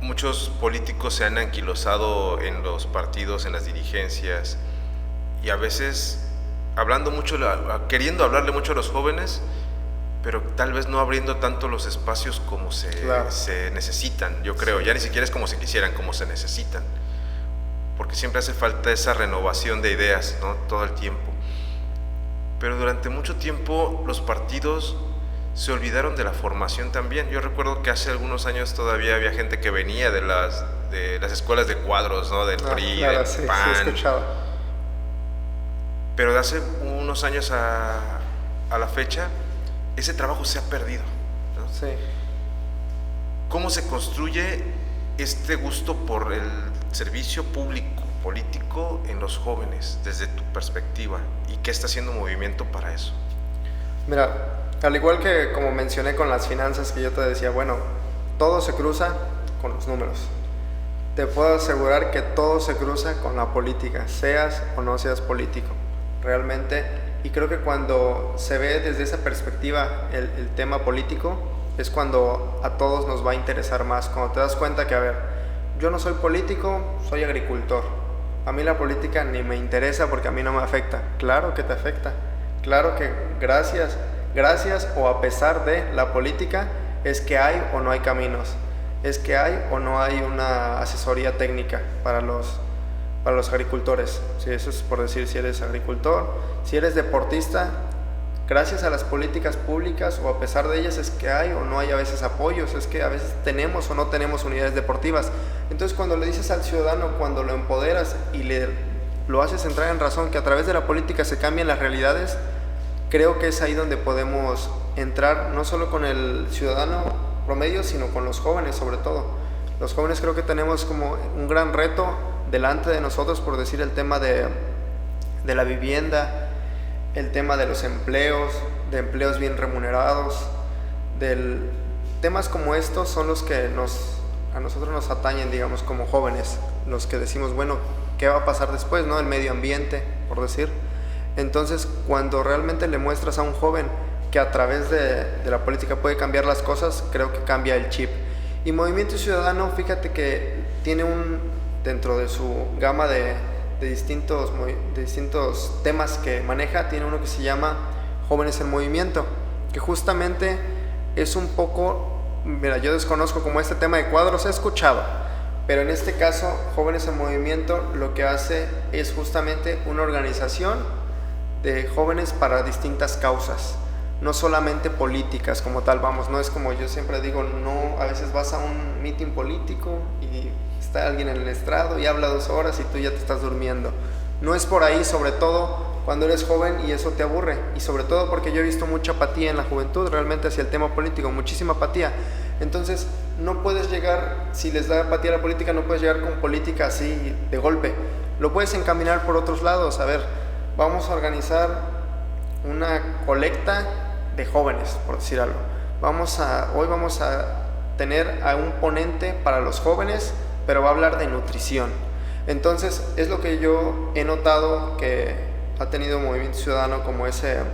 muchos políticos se han anquilosado en los partidos, en las dirigencias, y a veces queriendo hablarle mucho a los jóvenes, pero tal vez no abriendo tanto los espacios como se necesitan, yo creo. Ya ni siquiera es como se quisieran, como se necesitan, porque siempre hace falta esa renovación de ideas, ¿no? Todo el tiempo. Pero durante mucho tiempo los partidos se olvidaron de la formación también. Yo recuerdo que hace algunos años todavía había gente que venía de las escuelas de cuadros, ¿no? Del PRI, claro, del sí, PAN. sí he escuchado. Pero de hace unos años a la fecha, ese trabajo se ha perdido, ¿no? Sí. ¿Cómo se construye este gusto por el servicio público, político en los jóvenes, desde tu perspectiva? ¿Y qué está haciendo Movimiento para eso? Mira, al igual que como mencioné con las finanzas, que yo te decía, bueno, todo se cruza con los números. Te puedo asegurar que todo se cruza con la política, seas o no seas político, realmente. Y creo que cuando se ve desde esa perspectiva el tema político, es cuando a todos nos va a interesar más, cuando te das cuenta que, a ver, yo no soy político, soy agricultor. A mí la política ni me interesa porque a mí no me afecta. Claro que te afecta. Claro que gracias o a pesar de la política es que hay o no hay caminos. Es que hay o no hay una asesoría técnica para los agricultores. Si eso es por decir, si eres agricultor, si eres deportista, gracias a las políticas públicas o a pesar de ellas es que hay o no hay a veces apoyos, es que a veces tenemos o no tenemos unidades deportivas. Entonces cuando le dices al ciudadano, cuando lo empoderas y lo haces entrar en razón que a través de la política se cambian las realidades, creo que es ahí donde podemos entrar no solo con el ciudadano promedio, sino con los jóvenes sobre todo. Los jóvenes creo que tenemos como un gran reto delante de nosotros, por decir el tema de la vivienda, el tema de los empleos, de empleos bien remunerados, temas como estos son los que a nosotros nos atañen, digamos, como jóvenes, los que decimos, bueno, ¿qué va a pasar después, no? El medio ambiente, por decir. Entonces, cuando realmente le muestras a un joven que a través de la política puede cambiar las cosas, creo que cambia el chip. Y Movimiento Ciudadano, fíjate que tiene dentro de su gama de distintos temas que maneja, tiene uno que se llama Jóvenes en Movimiento, que justamente es un poco, mira, yo desconozco como este tema de cuadros, he escuchado, pero en este caso Jóvenes en Movimiento lo que hace es justamente una organización de jóvenes para distintas causas, no solamente políticas como tal, vamos, no es como yo siempre digo, no, a veces vas a un mitin político y está alguien en el estrado y habla 2 horas y tú ya te estás durmiendo. No es por ahí, sobre todo cuando eres joven y eso te aburre, y sobre todo porque yo he visto mucha apatía en la juventud realmente hacia el tema político, muchísima apatía. Entonces no puedes llegar, si les da apatía a la política, no puedes llegar con política así de golpe, lo puedes encaminar por otros lados. A ver, vamos a organizar una colecta de jóvenes, por decir algo. Hoy vamos a tener a un ponente para los jóvenes, pero va a hablar de nutrición. Entonces es lo que yo he notado que ha tenido Movimiento Ciudadano, como ese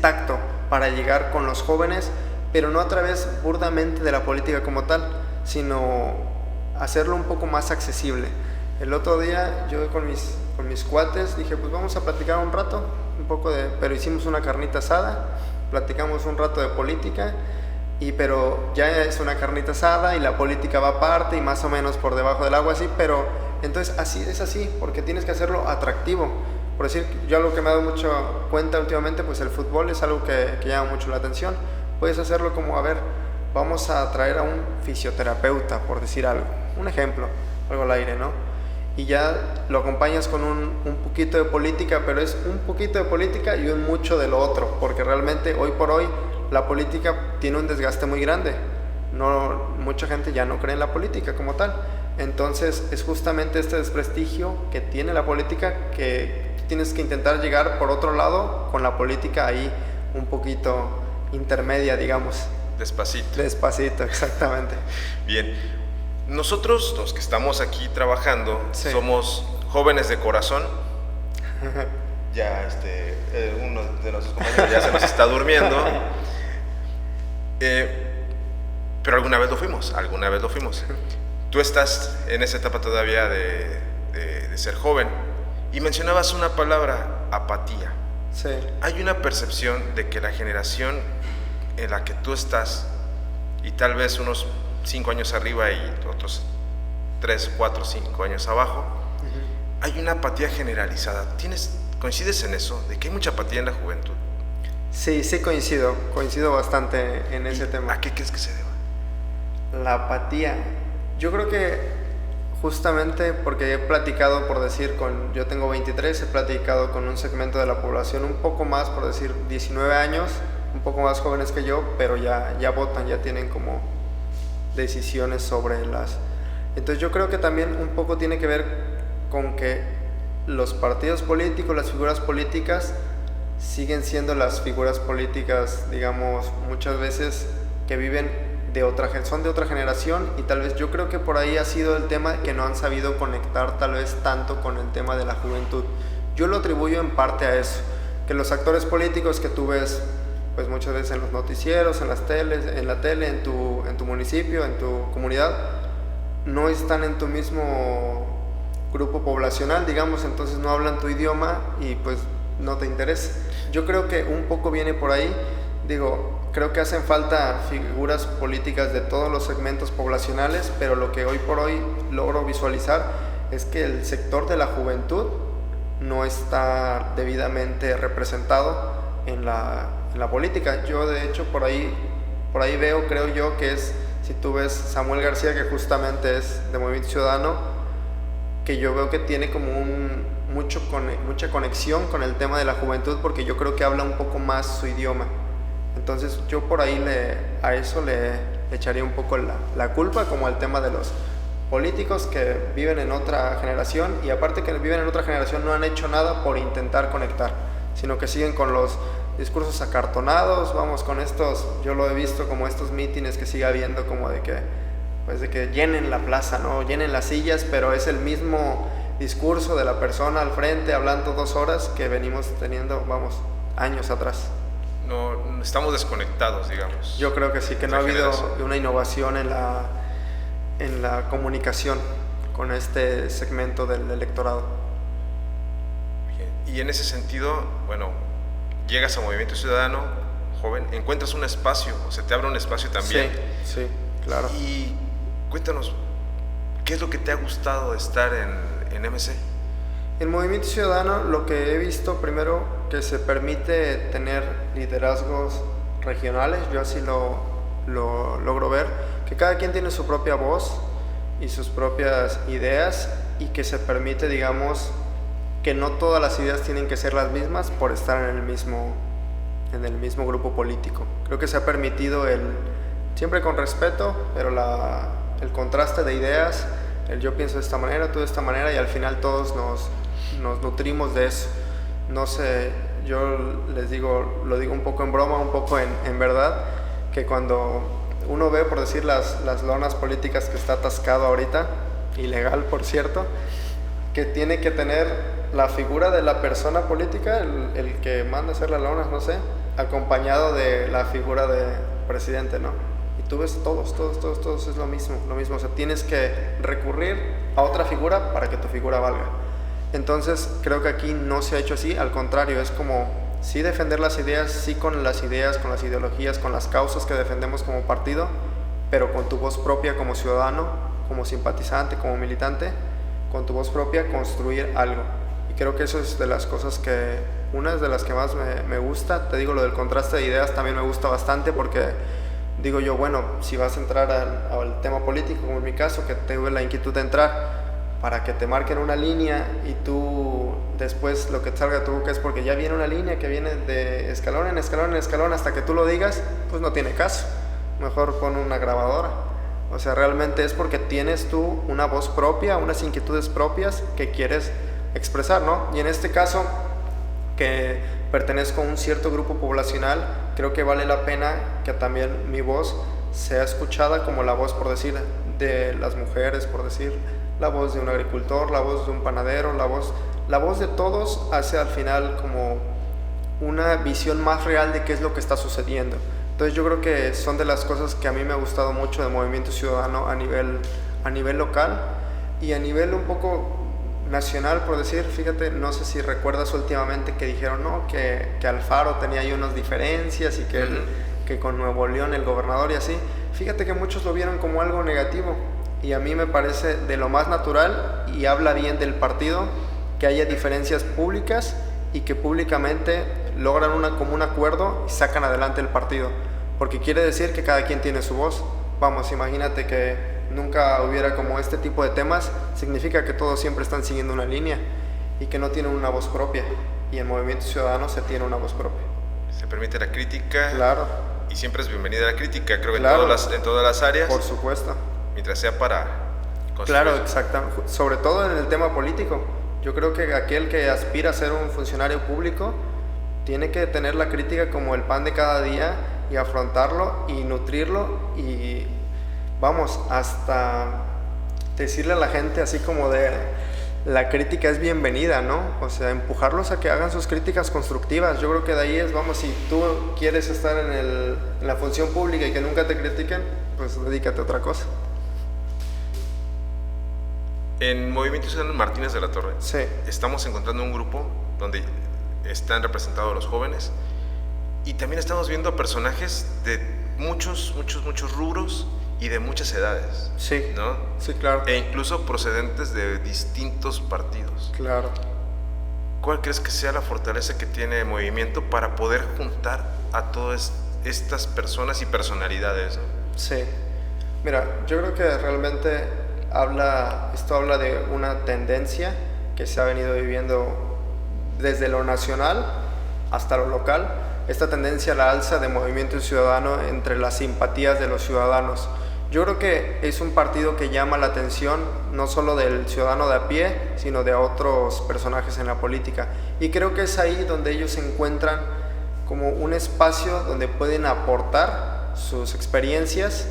tacto para llegar con los jóvenes, pero no a través burdamente de la política como tal, sino hacerlo un poco más accesible. El otro día yo con mis cuates dije, pues vamos a platicar un rato, pero hicimos una carnita asada, platicamos un rato de política, pero ya es una carnita asada y la política va aparte y más o menos por debajo del agua, así, pero entonces así es así, porque tienes que hacerlo atractivo. Por decir, yo algo que me he dado mucho cuenta últimamente, pues el fútbol es algo que llama mucho la atención. Puedes hacerlo como, a ver, vamos a traer a un fisioterapeuta, por decir algo, un ejemplo, algo al aire, ¿no? Y ya lo acompañas con un poquito de política, pero es un poquito de política y un mucho de lo otro, porque realmente hoy por hoy la política tiene un desgaste muy grande. Mucha gente ya no cree en la política como tal. Entonces es justamente este desprestigio que tiene la política, que tienes que intentar llegar por otro lado con la política ahí un poquito intermedia, digamos. Despacito, exactamente. Bien, nosotros los que estamos aquí trabajando, sí, somos jóvenes de corazón. Ya uno de nuestros compañeros ya se nos está durmiendo. Pero alguna vez lo fuimos. Tú estás en esa etapa todavía de ser joven y mencionabas una palabra, apatía. Sí. Hay una percepción de que la generación en la que tú estás, y tal vez unos 5 años arriba y otros 3, 4, 5 años abajo, hay una apatía generalizada. ¿Coincides en eso? ¿De que hay mucha apatía en la juventud? Sí, coincido bastante en ese tema. ¿A qué crees que se deba? La apatía, yo creo que justamente porque he platicado, por decir, yo tengo 23, he platicado con un segmento de la población un poco más, por decir, 19 años, un poco más jóvenes que yo, pero ya votan, ya tienen como decisiones sobre Entonces yo creo que también un poco tiene que ver con que los partidos políticos, las figuras políticas, siguen siendo las figuras políticas, digamos, muchas veces que son de otra generación, y tal vez yo creo que por ahí ha sido el tema que no han sabido conectar tal vez tanto con el tema de la juventud. Yo lo atribuyo en parte a eso, que los actores políticos que tú ves pues muchas veces en los noticieros, en las teles, en la tele, en tu municipio, en tu comunidad, no están en tu mismo grupo poblacional, digamos, entonces no hablan tu idioma y pues no te interesa. Yo creo que un poco viene por ahí, digo, creo que hacen falta figuras políticas de todos los segmentos poblacionales, pero lo que hoy por hoy logro visualizar es que el sector de la juventud no está debidamente representado en la política. Yo de hecho por ahí veo, creo yo, que es, si tú ves Samuel García, que justamente es de Movimiento Ciudadano, que yo veo que tiene como mucha conexión con el tema de la juventud, porque yo creo que habla un poco más su idioma. Entonces yo por ahí a eso le echaría un poco la culpa, como al tema de los políticos que viven en otra generación, y aparte que viven en otra generación no han hecho nada por intentar conectar, sino que siguen con los discursos acartonados, vamos, con estos, yo lo he visto como estos mítines que sigue habiendo, como de que llenen la plaza, ¿no? Llenen las sillas, pero es el mismo discurso de la persona al frente hablando 2 horas que venimos teniendo, vamos, años atrás. No, estamos desconectados, digamos. Yo creo que sí, que no ha habido una innovación en la comunicación con este segmento del electorado. Bien. Y en ese sentido, bueno, llegas a Movimiento Ciudadano, joven, encuentras un espacio, o se te abre un espacio también. Sí, claro. Y cuéntanos, ¿qué es lo que te ha gustado de estar en MC? En Movimiento Ciudadano lo que he visto primero, que se permite tener liderazgos regionales, yo así lo logro ver, que cada quien tiene su propia voz y sus propias ideas, y que se permite, digamos, que no todas las ideas tienen que ser las mismas por estar en el mismo grupo político. Creo que se ha permitido siempre con respeto, pero el contraste de ideas, el yo pienso de esta manera, tú de esta manera, y al final todos nos nutrimos de eso. No sé, yo les digo, lo digo un poco en broma, un poco en verdad, que cuando uno ve, por decir, las lonas políticas que está atascado ahorita, ilegal por cierto, que tiene que tener la figura de la persona política, el que manda a hacer las lonas, no sé, acompañado de la figura de presidente, ¿no? Y tú ves todos es lo mismo, o sea, tienes que recurrir a otra figura para que tu figura valga. Entonces creo que aquí no se ha hecho así, al contrario, es como sí defender las ideas, sí con las ideas, con las ideologías, con las causas que defendemos como partido, pero con tu voz propia como ciudadano, como simpatizante, como militante, con tu voz propia construir algo. Y creo que eso es de las cosas una de las que más me gusta. Te digo, lo del contraste de ideas también me gusta bastante, porque digo yo, bueno, si vas a entrar al tema político, como en mi caso, que tuve la inquietud de entrar, para que te marquen una línea y tú después lo que te salga de tu boca es porque ya viene una línea que viene de escalón en escalón en escalón hasta que tú lo digas, pues no tiene caso. Mejor pon una grabadora. O sea, realmente es porque tienes tú una voz propia, unas inquietudes propias que quieres expresar, ¿no? Y en este caso, que pertenezco a un cierto grupo poblacional, creo que vale la pena que también mi voz sea escuchada como la voz, por decir, de las mujeres, por decir, la voz de un agricultor, la voz de un panadero, la voz de todos hace al final como una visión más real de qué es lo que está sucediendo. Entonces yo creo que son de las cosas que a mí me ha gustado mucho de Movimiento Ciudadano a nivel local y a nivel un poco nacional, por decir. Fíjate, no sé si recuerdas últimamente que dijeron que Alfaro tenía ahí unas diferencias y que con Nuevo León el gobernador y así. Fíjate que muchos lo vieron como algo negativo, y a mí me parece de lo más natural y habla bien del partido que haya diferencias públicas y que públicamente logran como un acuerdo y sacan adelante el partido, porque quiere decir que cada quien tiene su voz. Vamos, imagínate que nunca hubiera como este tipo de temas, significa que todos siempre están siguiendo una línea y que no tienen una voz propia, y en Movimiento Ciudadano se tiene una voz propia. Se permite la crítica. Claro. Y siempre es bienvenida la crítica, creo que claro, en todas las áreas. Por supuesto. Mientras sea para construir. Claro, exactamente. Sobre todo en el tema político. Yo creo que aquel que aspira a ser un funcionario público tiene que tener la crítica como el pan de cada día y afrontarlo y nutrirlo y, vamos, hasta decirle a la gente así como de la crítica es bienvenida, ¿no? O sea, empujarlos a que hagan sus críticas constructivas. Yo creo que de ahí es, vamos, si tú quieres estar en la función pública y que nunca te critiquen, pues dedícate a otra cosa. En Movimiento Ciudadano Martínez de la Torre, sí, estamos encontrando un grupo donde están representados los jóvenes y también estamos viendo personajes de muchos rubros y de muchas edades. Sí, ¿no? Sí, claro. E incluso procedentes de distintos partidos. Claro. ¿Cuál crees que sea la fortaleza que tiene el movimiento para poder juntar a todas estas personas y personalidades, ¿no? Sí. Mira, yo creo que realmente esto habla de una tendencia que se ha venido viviendo desde lo nacional hasta lo local. Esta tendencia a la alza de Movimiento Ciudadano entre las simpatías de los ciudadanos. Yo creo que es un partido que llama la atención no solo del ciudadano de a pie, sino de otros personajes en la política. Y creo que es ahí donde ellos encuentran como un espacio donde pueden aportar sus experiencias,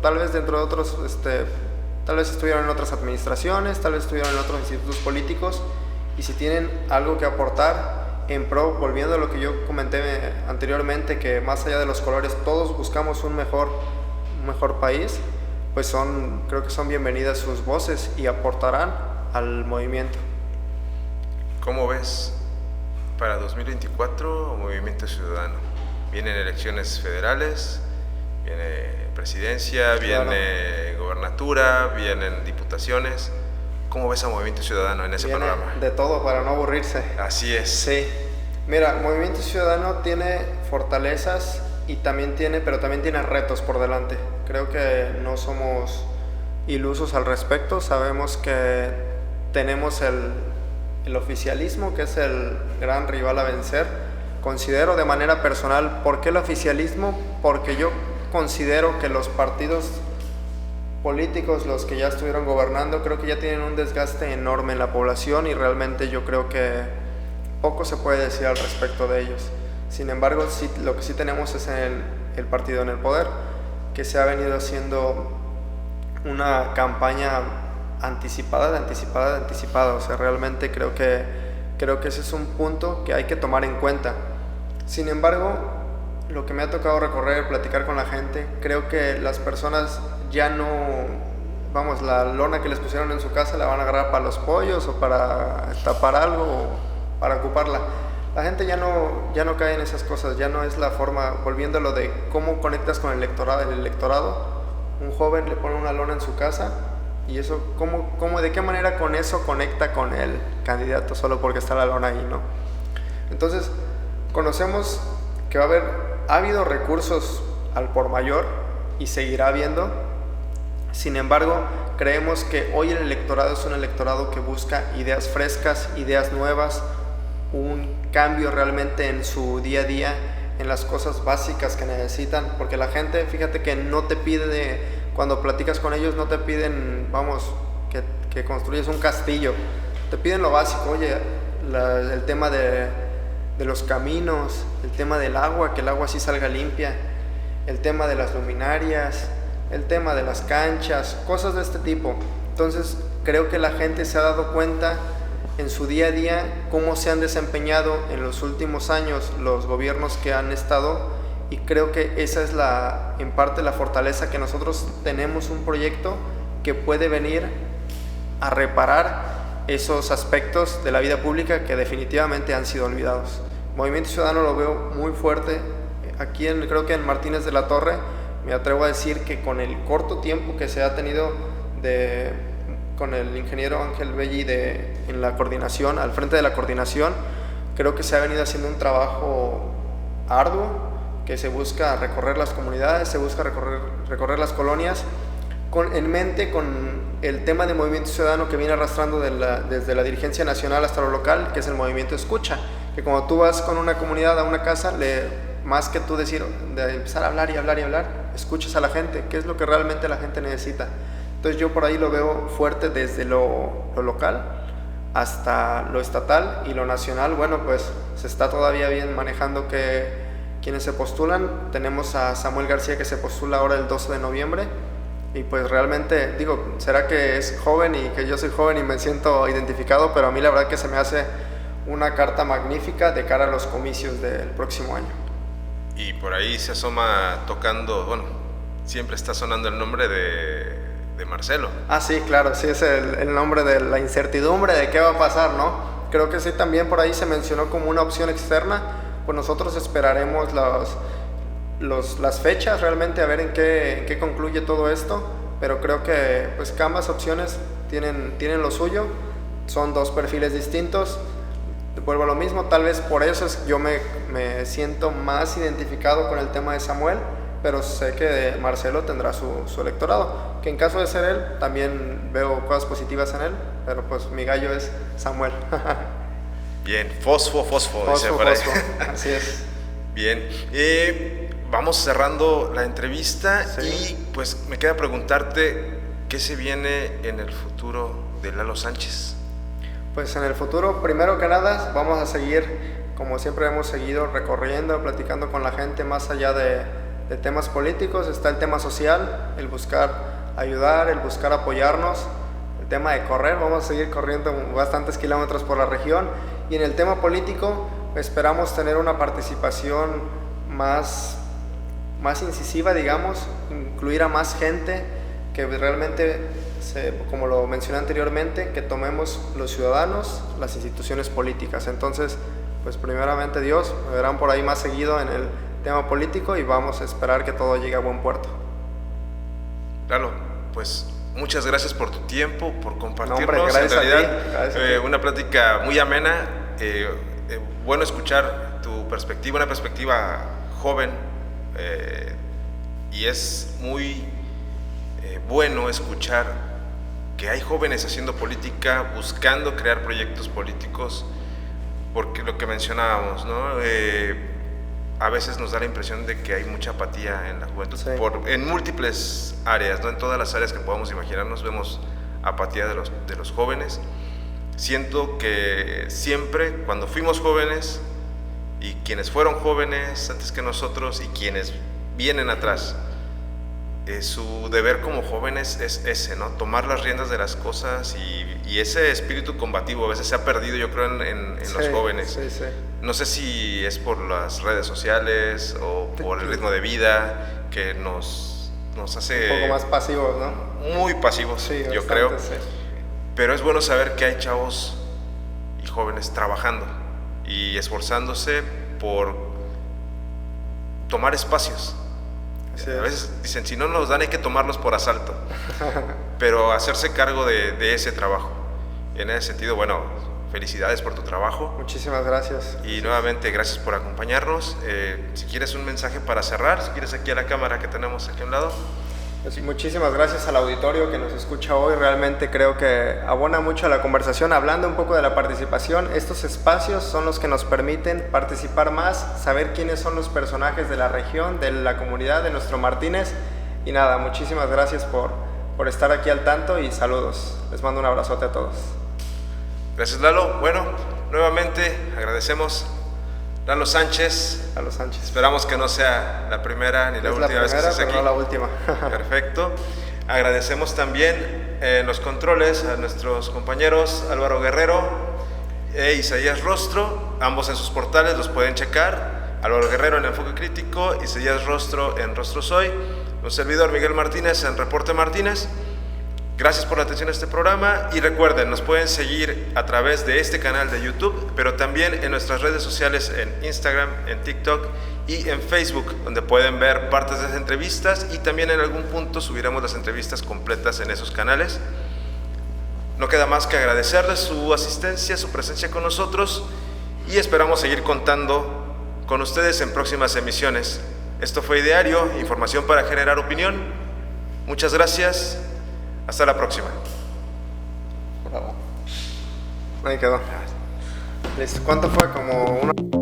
tal vez dentro de otros, tal vez estuvieron en otras administraciones, tal vez estuvieron en otros institutos políticos, y si tienen algo que aportar en pro, volviendo a lo que yo comenté anteriormente, que más allá de los colores todos buscamos un mejor país, pues creo que son bienvenidas sus voces y aportarán al movimiento. ¿Cómo ves para 2024 Movimiento Ciudadano? Vienen elecciones federales, viene presidencia, viene gobernatura, vienen diputaciones. ¿Cómo ves a Movimiento Ciudadano en ese panorama? De todo para no aburrirse. Así es. Sí. Mira, Movimiento Ciudadano tiene fortalezas pero también tiene retos por delante. Creo que no somos ilusos al respecto. Sabemos que tenemos el oficialismo, que es el gran rival a vencer. Considero de manera personal, ¿por qué el oficialismo? Porque yo considero que los partidos políticos, los que ya estuvieron gobernando, creo que ya tienen un desgaste enorme en la población y realmente yo creo que poco se puede decir al respecto de ellos. Sin embargo, lo que sí tenemos es el partido en el poder, que se ha venido haciendo una campaña anticipada. O sea, realmente creo que ese es un punto que hay que tomar en cuenta. Sin embargo, lo que me ha tocado recorrer, platicar con la gente, creo que las personas ya no, la lona que les pusieron en su casa la van a agarrar para los pollos o para tapar algo o para ocuparla. La gente ya no cae en esas cosas, ya no es la forma, volviendo a lo de cómo conectas con el electorado. Un joven le pone una lona en su casa y eso, ¿de qué manera con eso conecta con el candidato solo porque está la lona ahí, ¿no? Entonces, conocemos que ha habido recursos al por mayor y seguirá habiendo. Sin embargo, creemos que hoy el electorado es un electorado que busca ideas frescas, ideas nuevas, un cambio realmente en su día a día, en las cosas básicas que necesitan, porque la gente, fíjate que no te pide, cuando platicas con ellos, no te piden, que construyes un castillo, te piden lo básico, oye, el tema de los caminos, el tema del agua, que el agua sí salga limpia, el tema de las luminarias, el tema de las canchas, cosas de este tipo. Entonces, creo que la gente se ha dado cuenta en su día a día cómo se han desempeñado en los últimos años los gobiernos que han estado, y creo que esa es en parte la fortaleza, que nosotros tenemos un proyecto que puede venir a reparar esos aspectos de la vida pública que definitivamente han sido olvidados. Movimiento Ciudadano lo veo muy fuerte aquí, creo que en Martínez de la Torre. Me atrevo a decir que con el corto tiempo que se ha tenido con el ingeniero Ángel Belli en la coordinación, al frente de la coordinación, creo que se ha venido haciendo un trabajo arduo, que se busca recorrer las comunidades, se busca recorrer las colonias, en mente con el tema de Movimiento Ciudadano que viene arrastrando desde la dirigencia nacional hasta lo local, que es el movimiento escucha, que cuando tú vas con una comunidad a una casa, más que tú de empezar a hablar y hablar y hablar, escuchas a la gente, qué es lo que realmente la gente necesita. Entonces yo por ahí lo veo fuerte desde lo local hasta lo estatal, y lo nacional, bueno, pues se está todavía bien manejando quienes se postulan. Tenemos a Samuel García, que se postula ahora el 12 de noviembre, Y pues realmente, digo, será que es joven y que yo soy joven y me siento identificado, pero a mí la verdad que se me hace una carta magnífica de cara a los comicios del próximo año. Y por ahí se asoma tocando, bueno, siempre está sonando el nombre de Marcelo. Ah, sí, claro, sí es el nombre de la incertidumbre de qué va a pasar, ¿no? Creo que sí, también por ahí se mencionó como una opción externa, pues nosotros esperaremos las fechas realmente a ver en qué concluye todo esto, pero creo que pues que ambas opciones tienen lo suyo, son dos perfiles distintos. Vuelvo a lo mismo, tal vez por eso yo me siento más identificado con el tema de Samuel, pero sé que Marcelo tendrá su electorado, que en caso de ser él, también veo cosas positivas en él, pero pues mi gallo es Samuel. Bien, fosfo, dice por ahí. Así es. Bien, vamos cerrando la entrevista, sí. Y pues me queda preguntarte, ¿qué se viene en el futuro de Lalo Sánchez? Pues en el futuro, primero que nada, vamos a seguir, como siempre hemos seguido, recorriendo, platicando con la gente más allá de temas políticos. Está el tema social, el buscar ayudar, el buscar apoyarnos, el tema de correr, vamos a seguir corriendo bastantes kilómetros por la región, y en el tema político esperamos tener una participación más incisiva, digamos, incluir a más gente, que realmente, como lo mencioné anteriormente, que tomemos los ciudadanos las instituciones políticas. Entonces, pues primeramente Dios, me verán por ahí más seguido en el tema político y vamos a esperar que todo llegue a buen puerto. Lalo, pues muchas gracias por tu tiempo, por compartirnos. No, hombre, gracias en realidad, a ti. Una plática muy amena, bueno escuchar tu perspectiva, una perspectiva joven, y es muy bueno escuchar que hay jóvenes haciendo política, buscando crear proyectos políticos, porque lo que mencionábamos, ¿no? A veces nos da la impresión de que hay mucha apatía en la juventud, sí. En múltiples áreas, ¿no? En todas las áreas que podamos imaginarnos vemos apatía de los jóvenes. Siento que siempre cuando fuimos jóvenes y quienes fueron jóvenes antes que nosotros y quienes vienen atrás, su deber como jóvenes es ese, ¿no? Tomar las riendas de las cosas, y ese espíritu combativo a veces se ha perdido, yo creo, en sí, los jóvenes. Sí, sí. No sé si es por las redes sociales o por el ritmo de vida que nos hace un poco más pasivos, ¿no? Muy pasivos, sí, yo bastante, creo. Sí. Pero es bueno saber que hay chavos y jóvenes trabajando y esforzándose por tomar espacios. Sí, a veces dicen, si no nos dan hay que tomarlos por asalto, pero hacerse cargo de ese trabajo. En ese sentido, bueno, felicidades por tu trabajo. Muchísimas gracias. Y nuevamente gracias por acompañarnos. Si quieres un mensaje para cerrar, si quieres aquí a la cámara que tenemos aquí a un lado. Pues muchísimas gracias al auditorio que nos escucha hoy. Realmente creo que abona mucho a la conversación, hablando un poco de la participación. Estos espacios son los que nos permiten participar más, saber quiénes son los personajes de la región, de la comunidad, de nuestro Martínez. Y nada, muchísimas gracias por estar aquí al tanto y saludos. Les mando un abrazote a todos. Gracias, Lalo. Bueno, nuevamente agradecemos Lalo Sánchez. Lalo Sánchez. Esperamos que no sea la primera ni la última vez que estés aquí. No la última. Perfecto. Agradecemos también en los controles a nuestros compañeros Álvaro Guerrero e Isaías Rostro, ambos en sus portales los pueden checar. Álvaro Guerrero en Enfoque Crítico, Isaías Rostro en Rostro Soy, un servidor Miguel Martínez en Reporte Martínez. Gracias por la atención a este programa y recuerden, nos pueden seguir a través de este canal de YouTube, pero también en nuestras redes sociales, en Instagram, en TikTok y en Facebook, donde pueden ver partes de las entrevistas y también en algún punto subiremos las entrevistas completas en esos canales. No queda más que agradecerles su asistencia, su presencia con nosotros y esperamos seguir contando con ustedes en próximas emisiones. Esto fue Ideario, información para generar opinión. Muchas gracias. Hasta la próxima. Bravo. Ahí quedó. Listo. ¿Cuánto fue? Como una...